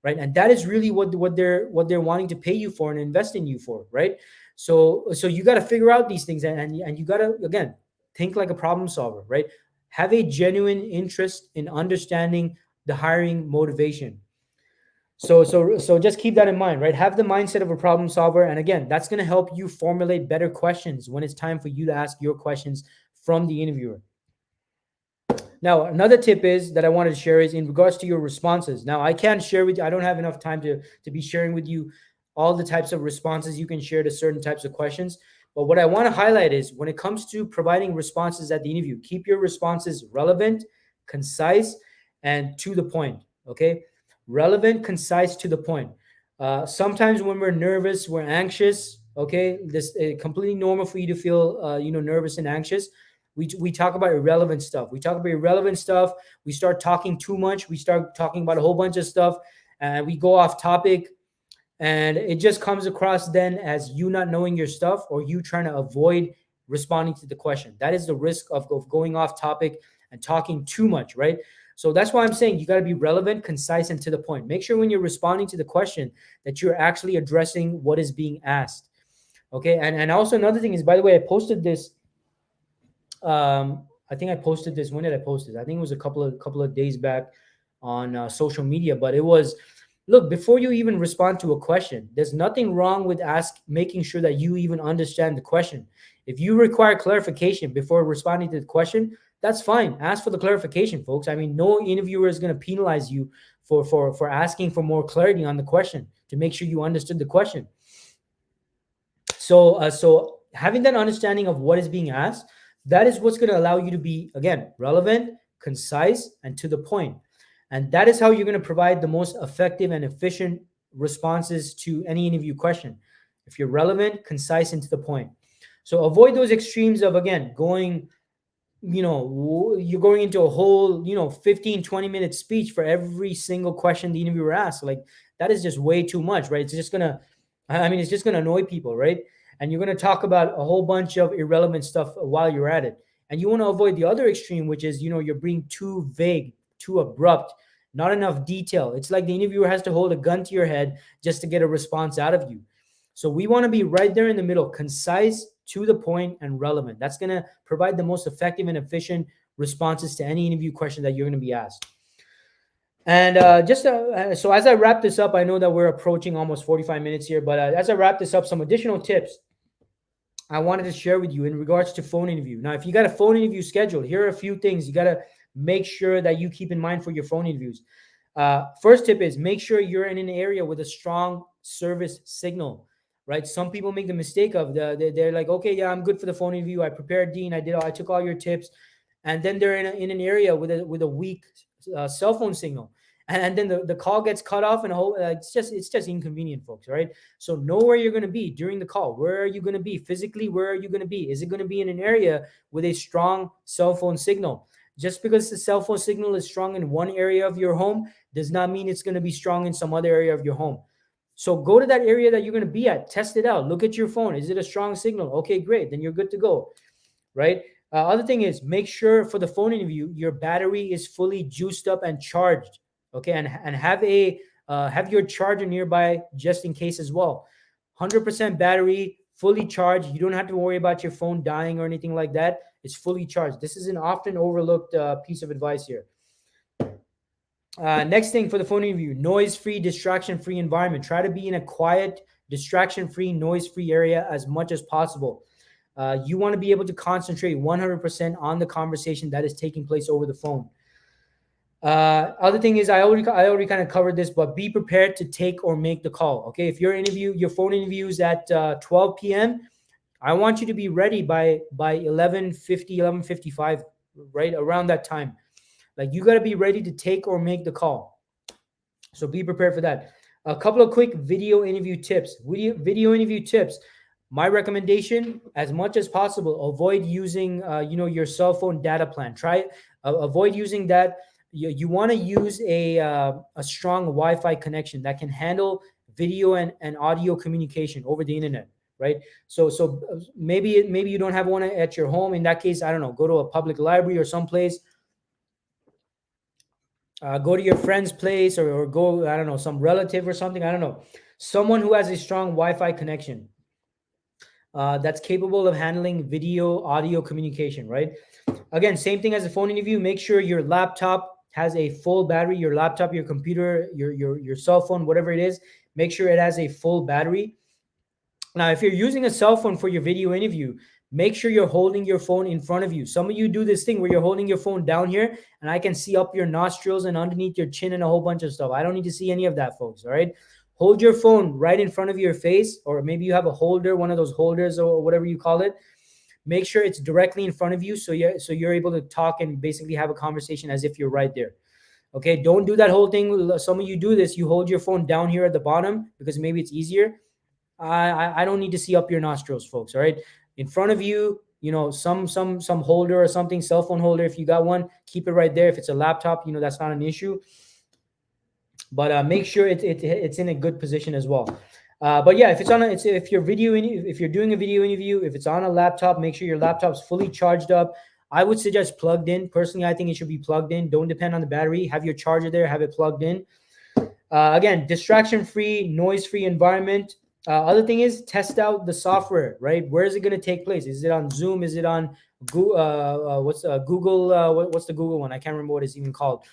right? And that is really what they're wanting to pay you for and invest in you for, right? So you got to figure out these things, and you got to, again, think like a problem solver, right? Have a genuine interest in understanding the hiring motivation. So just keep that in mind, right? Have the mindset of a problem solver, and again, that's going to help you formulate better questions when it's time for you to ask your questions from the interviewer. Now, another tip is that I wanted to share is in regards to your responses. Now, I can't share with you, I don't have enough time to be sharing with you all the types of responses you can share to certain types of questions. But what I want to highlight is when it comes to providing responses at the interview, keep your responses relevant, concise, and to the point. Okay, relevant, concise, to the point. Sometimes when we're nervous, we're anxious. Okay, this is completely normal for you to feel, nervous and anxious. We talk about irrelevant stuff. We talk about irrelevant stuff. We start talking too much. We start talking about a whole bunch of stuff, and we go off topic. And it just comes across then as you not knowing your stuff or you trying to avoid responding to the question. That is the risk of going off topic and talking too much, right? So that's why I'm saying you got to be relevant, concise, and to the point. Make sure when you're responding to the question that you're actually addressing what is being asked. Okay. And also another thing is, by the way, I posted this. I think I posted this. When did I post it? I think it was a couple of days back on social media, but it was, look, before you even respond to a question, there's nothing wrong with making sure that you even understand the question. If you require clarification before responding to the question, that's fine. Ask for the clarification, folks. I mean, no interviewer is going to penalize you for asking for more clarity on the question to make sure you understood the question. So having that understanding of what is being asked, that is what's going to allow you to be, again, relevant, concise, and to the point. And that is how you're going to provide the most effective and efficient responses to any interview question. If you're relevant, concise, and to the point. So avoid those extremes of, again, you're going into a whole, 15, 20-minute speech for every single question the interviewer asks. Like, that is just way too much, right? It's just going to annoy people, right? And you're going to talk about a whole bunch of irrelevant stuff while you're at it. And you want to avoid the other extreme, which is, you're being too vague, too abrupt, not enough detail. It's like the interviewer has to hold a gun to your head just to get a response out of you. So we want to be right there in the middle, concise, to the point, and relevant. That's going to provide the most effective and efficient responses to any interview question that you're going to be asked. And so as I wrap this up, I know that we're approaching almost 45 minutes here, but as I wrap this up, some additional tips I wanted to share with you in regards to phone interview. Now, if you got a phone interview scheduled, here are a few things you got to make sure that you keep in mind for your phone interviews. First tip is make sure you're in an area with a strong service signal, right? Some people make the mistake of they're like, okay, yeah, I'm good for the phone interview. I prepared, Dean. I took all your tips. And then they're in an area with a weak cell phone signal. And then the call gets cut off and it's just inconvenient, folks. Right. So know where you're going to be during the call. Where are you going to be physically? Where are you going to be? Is it going to be in an area with a strong cell phone signal? Just because the cell phone signal is strong in one area of your home does not mean it's going to be strong in some other area of your home. So go to that area that you're going to be at, test it out. Look at your phone. Is it a strong signal? Okay, great. Then you're good to go. Right. Other thing is make sure for the phone interview, your battery is fully juiced up and charged. Okay. And have your charger nearby just in case as well. 100% battery, fully charged. You don't have to worry about your phone dying or anything like that. It's fully charged. This is an often overlooked piece of advice here. Next thing for the phone interview, noise-free, distraction-free environment. Try to be in a quiet, distraction-free, noise-free area as much as possible. You want to be able to concentrate 100% on the conversation that is taking place over the phone. Other thing is I already kind of covered this, but be prepared to take or make the call. Okay. If your phone interview is at 12 p.m., I want you to be ready by 11:50, 11:55, right around that time. Like you got to be ready to take or make the call. So be prepared for that. A couple of quick video interview tips. Video interview tips. My recommendation, as much as possible, avoid using your cell phone data plan. Avoid using that. You want to use a strong Wi-Fi connection that can handle video and audio communication over the internet, right? So maybe you don't have one at your home. In that case, I don't know, go to a public library or someplace. Go to your friend's place or go, I don't know, some relative or something. I don't know. Someone who has a strong Wi-Fi connection that's capable of handling video, audio communication, right? Again, same thing as a phone interview. Make sure your laptop has a full battery, your laptop, your computer, your cell phone, whatever it is, make sure it has a full battery. Now, if you're using a cell phone for your video interview, make sure you're holding your phone in front of you. Some of you do this thing where you're holding your phone down here and I can see up your nostrils and underneath your chin and a whole bunch of stuff. I don't need to see any of that, folks. All right. hold your phone right in front of your face, or maybe you have a holder, one of those holders or whatever you call it. Make sure it's directly in front of you, so you're able to talk and basically have a conversation as if you're right there. Okay, don't do that whole thing. Some of you do this. You hold your phone down here at the bottom because maybe it's easier. I don't need to see up your nostrils, folks. All right, in front of you, some holder or something, cell phone holder. If you got one, keep it right there. If it's a laptop, that's not an issue. But make sure it's in a good position as well. But yeah, if you're if you're doing a video interview, if it's on a laptop, make sure your laptop's fully charged up. I would suggest plugged in. Personally, I think it should be plugged in. Don't depend on the battery. Have your charger there. Have it plugged in. Again, distraction-free, noise-free environment. Other thing is test out the software, right? Where is it going to take place? Is it on Zoom? Is it on Google? What's Google? What's the Google one? I can't remember what it's even called.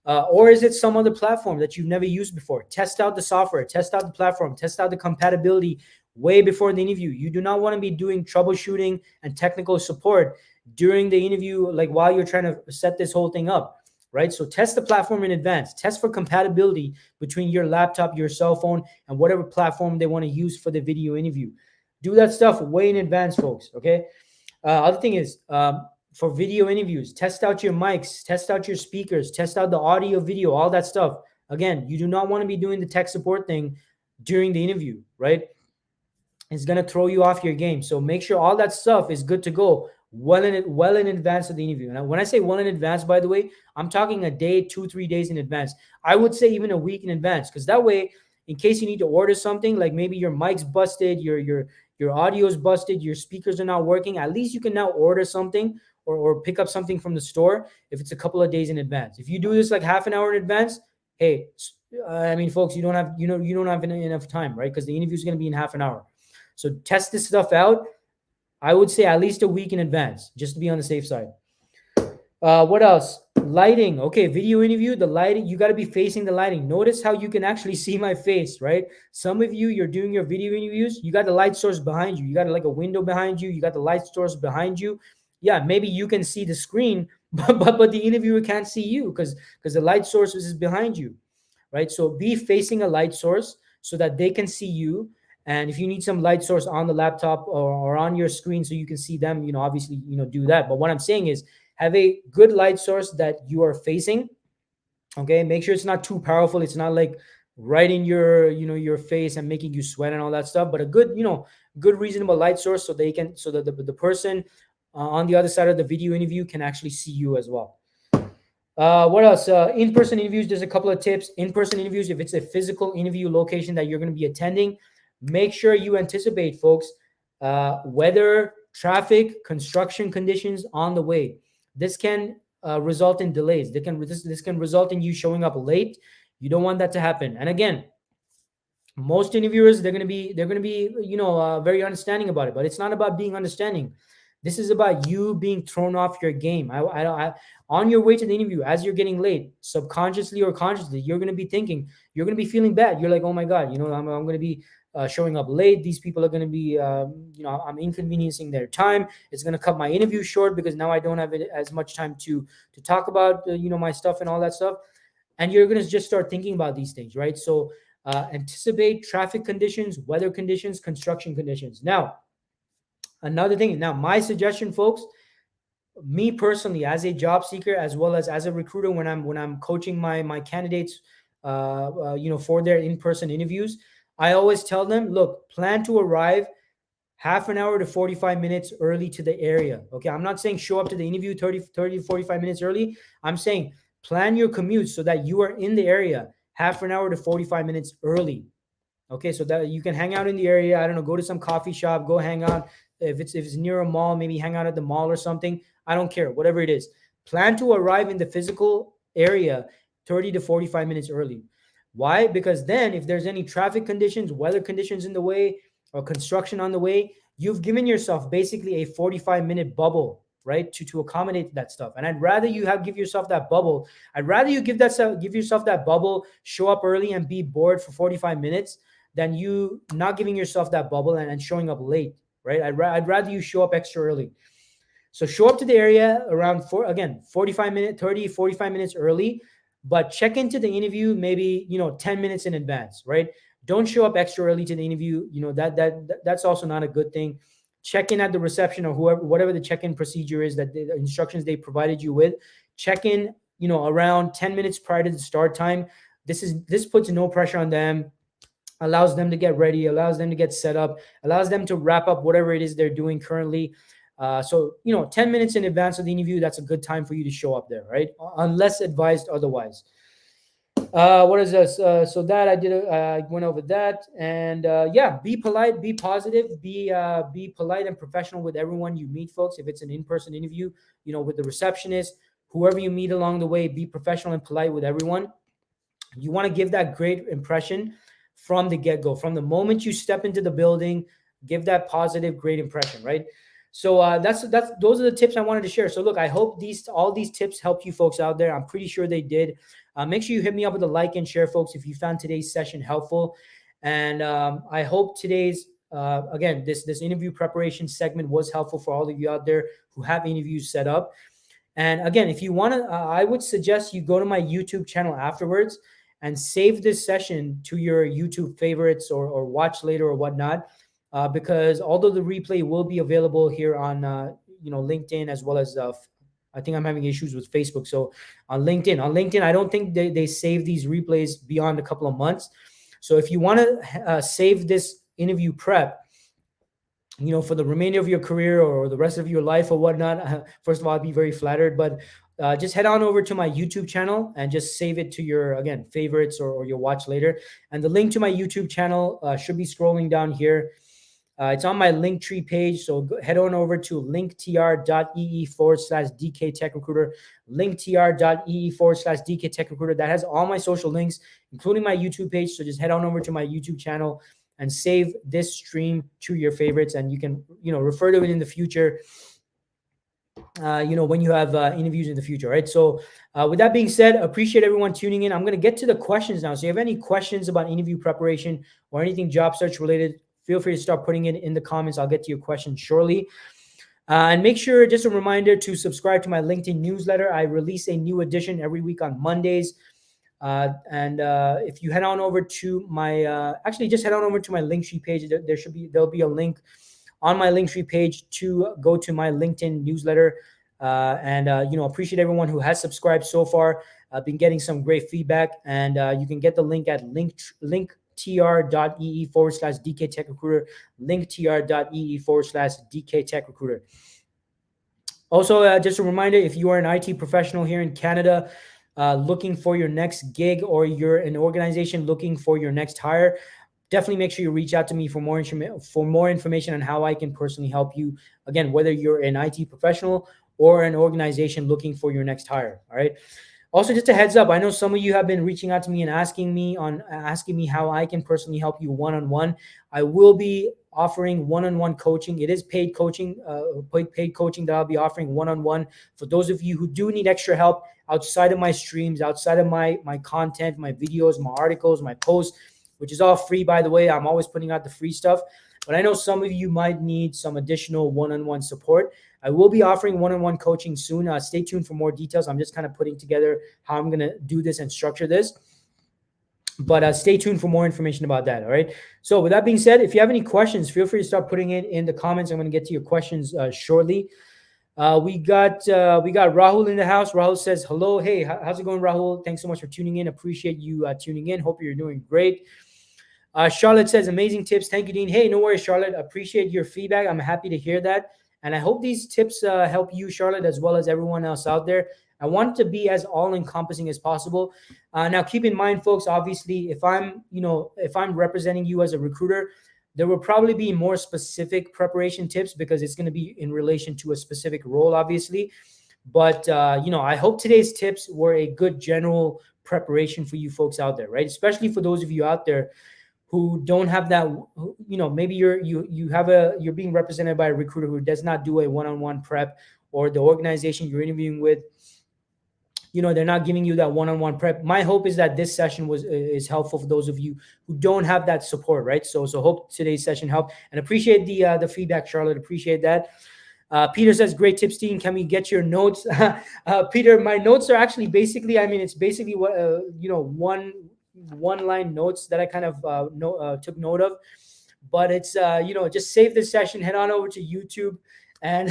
Or is it some other platform that you've never used before? Test out the software, test out the platform, test out the compatibility way before the interview. You do not want to be doing troubleshooting and technical support during the interview, like while you're trying to set this whole thing up, right? So test the platform in advance. Test for compatibility between your laptop, your cell phone, and whatever platform they want to use for the video interview. Do that stuff way in advance, folks, okay? Other thing is, for video interviews, test out your mics, test out your speakers, test out the audio, video, all that stuff. Again, you do not want to be doing the tech support thing during the interview, right? It's going to throw you off your game. So make sure all that stuff is good to go well in advance of the interview. And when I say well in advance, by the way, I'm talking a day, 2-3 days in advance. I would say even a week in advance, because that way, in case you need to order something, like maybe your mic's busted, your audio's busted, your speakers are not working, at least you can now order something or pick up something from the store if it's a couple of days in advance. If you do this like half an hour in advance, hey, I mean, folks, you don't have enough time, right? Because the interview is going to be in half an hour. So test this stuff out. I would say at least a week in advance, just to be on the safe side. What else? Lighting. Okay, video interview, the lighting, you got to be facing the lighting. Notice how you can actually see my face, right? Some of you, you're doing your video interviews, you got the light source behind you. You got like a window behind you. You got the light source behind you. Yeah, maybe you can see the screen, but the interviewer can't see you because the light source is behind you, right? So be facing a light source so that they can see you. And if you need some light source on the laptop or on your screen so you can see them, obviously, do that. But what I'm saying is have a good light source that you are facing. Okay, make sure it's not too powerful. It's not like right in your face and making you sweat and all that stuff, but a good, good reasonable light source so that the person on the other side of the video interview can actually see you as well. What else? In-person interviews, there's a couple of tips. In-person interviews, if it's a physical interview location that you're going to be attending, make sure you anticipate, folks, weather, traffic, construction conditions on the way. This can result in delays. This can result in you showing up late. You don't want that to happen. And again, most interviewers, they're going to be very understanding about it, but it's not about being understanding. This is about you being thrown off your game. On your way to the interview, as you're getting late, subconsciously or consciously, you're going to be thinking, you're going to be feeling bad. You're like, oh my God, I'm going to be showing up late. These people are going to be, I'm inconveniencing their time. It's going to cut my interview short because now I don't have as much time to talk about, my stuff and all that stuff. And you're going to just start thinking about these things, right? So anticipate traffic conditions, weather conditions, construction conditions. Now, another thing. Now, my suggestion, folks, me personally, as a job seeker, as well as a recruiter, when I'm coaching my candidates, for their in-person interviews, I always tell them, look, plan to arrive half an hour to 45 minutes early to the area. Okay, I'm not saying show up to the interview 30 to 45 minutes early. I'm saying plan your commute so that you are in the area half an hour to 45 minutes early. Okay, so that you can hang out in the area. I don't know, go to some coffee shop, go hang out. If it's near a mall, maybe hang out at the mall or something. I don't care, whatever it is. Plan to arrive in the physical area 30 to 45 minutes early. Why? Because then if there's any traffic conditions, weather conditions in the way, or construction on the way, you've given yourself basically a 45-minute bubble, right, to accommodate that stuff. And I'd rather you give yourself that bubble. I'd rather you give yourself that bubble, show up early and be bored for 45 minutes than you not giving yourself that bubble and showing up late, right? I'd rather you show up extra early. So show up to the area around 45 minutes early, but check into the interview maybe 10 minutes in advance, right? Don't show up extra early to the interview. That's also not a good thing. Check in at the reception or whoever, whatever the check-in procedure is, that the instructions they provided you with. Check in, around 10 minutes prior to the start time. This puts no pressure on them, allows them to get ready, allows them to get set up, allows them to wrap up whatever it is they're doing currently. So 10 minutes in advance of the interview, that's a good time for you to show up there, right? Unless advised otherwise. What is this? So that I did, I went over that, and yeah, be polite, be positive, be polite and professional with everyone you meet, folks. If it's an in-person interview, with the receptionist, whoever you meet along the way, be professional and polite with everyone. You want to give that great impression from the get-go, from the moment you step into the building. Give that positive, great impression, right? So that's those are the tips I wanted to share. So look, I hope all these tips help you folks out there. I'm pretty sure they did. Make sure you hit me up with a like and share, folks, if you found today's session helpful. And I hope today's again, this interview preparation segment was helpful for all of you out there who have interviews set up. And again, if you want to, I would suggest you go to my YouTube channel afterwards and save this session to your YouTube favorites or watch later or whatnot. Because although the replay will be available here on LinkedIn, as well as I think I'm having issues with Facebook. So on LinkedIn, I don't think they save these replays beyond a couple of months. So if you want to save this interview prep, for the remainder of your career or the rest of your life or whatnot, first of all, I'd be very flattered. But just head on over to my YouTube channel and just save it to your, again, favorites or your watch later. And the link to my YouTube channel should be scrolling down here. It's on my Linktree page. So head on over to linktr.ee/DK Tech Recruiter, linktr.ee/DK Tech Recruiter. That has all my social links, including my YouTube page. So just head on over to my YouTube channel and save this stream to your favorites. And you can, refer to it in the future, when you have interviews in the future, right? So with that being said, appreciate everyone tuning in. I'm going to get to the questions now. So if you have any questions about interview preparation or anything job search related, feel free to start putting it in the comments. I'll get to your questions shortly. And make sure, just a reminder, to subscribe to my LinkedIn newsletter. I release a new edition every week on Mondays. And if you head on over to my, just head on over to my Linktree page. There'll be a link on my Linktree page to go to my LinkedIn newsletter. Appreciate everyone who has subscribed so far. I've been getting some great feedback, and you can get the link at linktr.ee/DK Tech Recruiter, linktr.ee/DK Tech Recruiter. Also, just a reminder, if you are an IT professional here in Canada, looking for your next gig, or you're an organization looking for your next hire, definitely make sure you reach out to me for more information on how I can personally help you. Again, whether you're an IT professional or an organization looking for your next hire. All right. Also, just a heads up, I know some of you have been reaching out to me and asking me how I can personally help you one-on-one. I will be offering one-on-one coaching. It is paid coaching that I'll be offering one-on-one for those of you who do need extra help outside of my streams, outside of my content, my videos, my articles, my posts, which is all free, by the way. I'm always putting out the free stuff. But I know some of you might need some additional one-on-one support. I will be offering one-on-one coaching soon. Stay tuned for more details. I'm just kind of putting together how I'm going to do this and structure this. But stay tuned for more information about that, all right? So with that being said, if you have any questions, feel free to start putting it in the comments. I'm going to get to your questions shortly. We got Rahul in the house. Rahul says, hello. Hey, how's it going, Rahul? Thanks so much for tuning in. Appreciate you tuning in. Hope you're doing great. Charlotte says, amazing tips. Thank you, Dean. Hey, no worries, Charlotte. Appreciate your feedback. I'm happy to hear that. And I hope these tips help you, Charlotte, as well as everyone else out there. I want it to be as all-encompassing as possible. Now, keep in mind, folks, obviously, if I'm representing you as a recruiter, there will probably be more specific preparation tips because it's going to be in relation to a specific role, obviously. But, I hope today's tips were a good general preparation for you folks out there, right? Especially for those of you out there who don't have that, maybe you're being represented by a recruiter who does not do a one-on-one prep, or the organization you're interviewing with, they're not giving you that one-on-one prep. My hope is that this session is helpful for those of you who don't have that support, right? So hope today's session helped, and appreciate the feedback, Charlotte. Appreciate that. Peter says, great tips, Dean. Can we get your notes? Peter, my notes are actually basically, it's basically what, one line notes that I kind of took note of. But it's just save this session, head on over to YouTube, and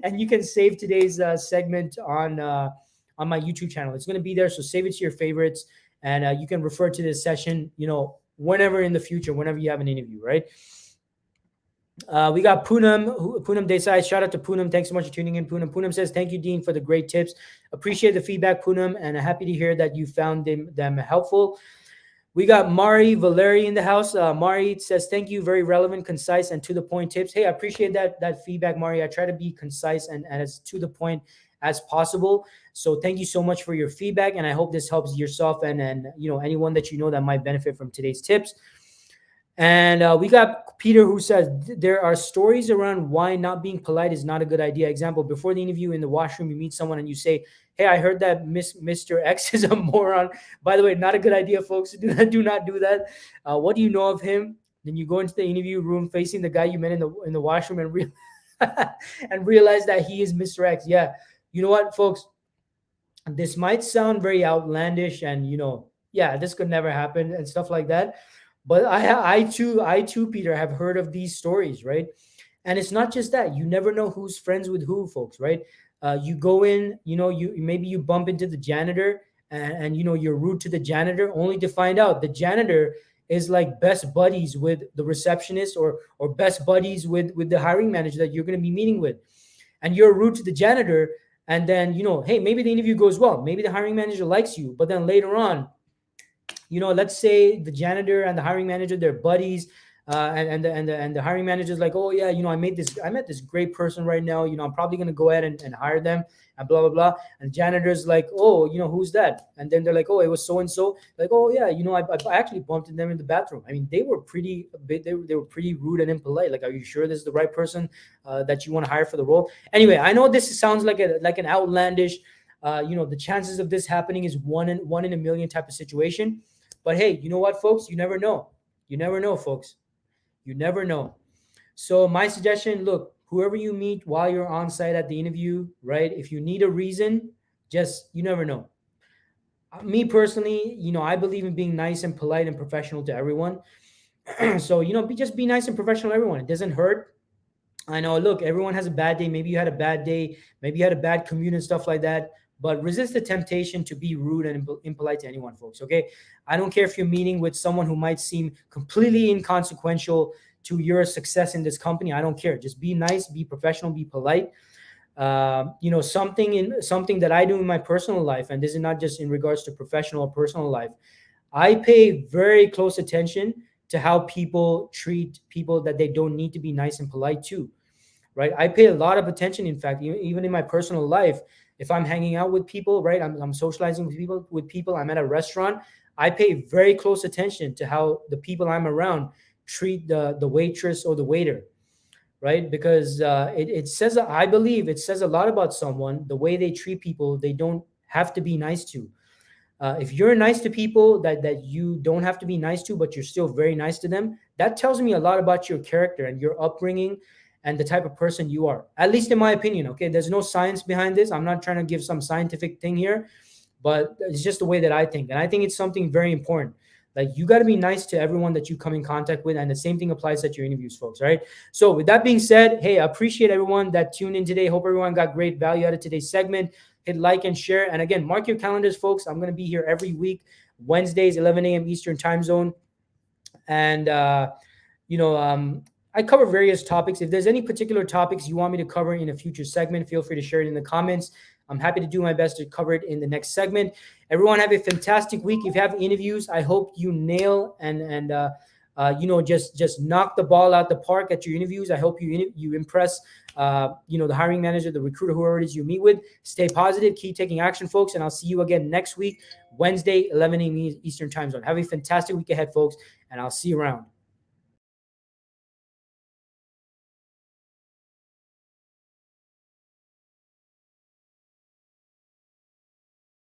and you can save today's segment on my YouTube channel. It's going to be there, so save it to your favorites, and you can refer to this session, whenever in the future, whenever you have an interview, right? We got Poonam Desai. Shout out to Poonam. Thanks so much for tuning in, Poonam. Poonam says, thank you, Dean, for the great tips. Appreciate the feedback, Poonam, and happy to hear that you found them helpful. We got Mari Valeri in the house. Mari says, thank you. Very relevant, concise, and to the point tips. Hey, I appreciate that feedback, Mari. I try to be concise and as to the point as possible. So thank you so much for your feedback. And I hope this helps yourself and anyone that that might benefit from today's tips. And we got Peter, who says there are stories around why not being polite is not a good idea. Example, before the interview in the washroom, you meet someone and you say, hey, I heard that Mr. X is a moron. By the way, not a good idea, folks. Do not do that. What do you know of him? Then you go into the interview room facing the guy you met in the washroom and and realize that he is Mr. X. Yeah. You know what, folks? This might sound very outlandish and, this could never happen and stuff like that. But I too, Peter, have heard of these stories, right? And it's not just that. You never know who's friends with who, folks, right? You go in, you bump into the janitor and you're rude to the janitor, only to find out the janitor is like best buddies with the receptionist or best buddies with the hiring manager that you're going to be meeting with. And you're rude to the janitor. And then, hey, maybe the interview goes well. Maybe the hiring manager likes you. But then later on, let's say the janitor and the hiring manager, they're buddies, and the hiring manager is like, oh yeah, I met this great person right now. I'm probably gonna go ahead and hire them, and blah blah blah. And janitor's like, oh, who's that? And then they're like, oh, it was so and so. Like, oh yeah, I actually bumped into them in the bathroom. I mean, they were pretty rude and impolite. Like, are you sure this is the right person that you want to hire for the role? Anyway, I know this sounds like an outlandish, the chances of this happening is one in a million type of situation. But hey, you know what, folks? You never know. You never know, folks. You never know. So my suggestion, look, whoever you meet while you're on site at the interview, right? If you need a reason, you never know. Me personally, I believe in being nice and polite and professional to everyone. So, just be nice and professional to everyone. It doesn't hurt. I know, look, everyone has a bad day. Maybe you had a bad day. Maybe you had a bad commute and stuff like that. But resist the temptation to be rude and impolite to anyone, folks, okay? I don't care if you're meeting with someone who might seem completely inconsequential to your success in this company. I don't care. Just be nice, be professional, be polite. Something that I do in my personal life, and this is not just in regards to professional or personal life, I pay very close attention to how people treat people that they don't need to be nice and polite to, right? I pay a lot of attention. In fact, even in my personal life, if I'm hanging out with people, right, I'm socializing with people, I'm at a restaurant, I pay very close attention to how the people I'm around treat the waitress or the waiter, right? Because I believe it says a lot about someone, the way they treat people they don't have to be nice to. If you're nice to people that you don't have to be nice to, but you're still very nice to them, that tells me a lot about your character and your upbringing and the type of person you are, at least in my opinion. Okay, there's no science behind this. I'm not trying to give some scientific thing here, but it's just the way that I think. And I think it's something very important. Like, you got to be nice to everyone that you come in contact with. And the same thing applies at your interviews, folks. Right. So with that being said, hey, I appreciate everyone that tuned in today. Hope everyone got great value out of today's segment. Hit like and share. And again, mark your calendars, folks. I'm going to be here every week, Wednesdays, 11 a.m. Eastern time zone. And, I cover various topics. If there's any particular topics you want me to cover in a future segment, feel free to share it in the comments. I'm happy to do my best to cover it in the next segment. Everyone have a fantastic week. If you have interviews, I hope you nail and just knock the ball out the park at your interviews. I hope you impress, the hiring manager, the recruiter, whoever it is you meet with. Stay positive, keep taking action, folks, and I'll see you again next week, Wednesday, 11 a.m. Eastern time zone. Have a fantastic week ahead, folks, and I'll see you around.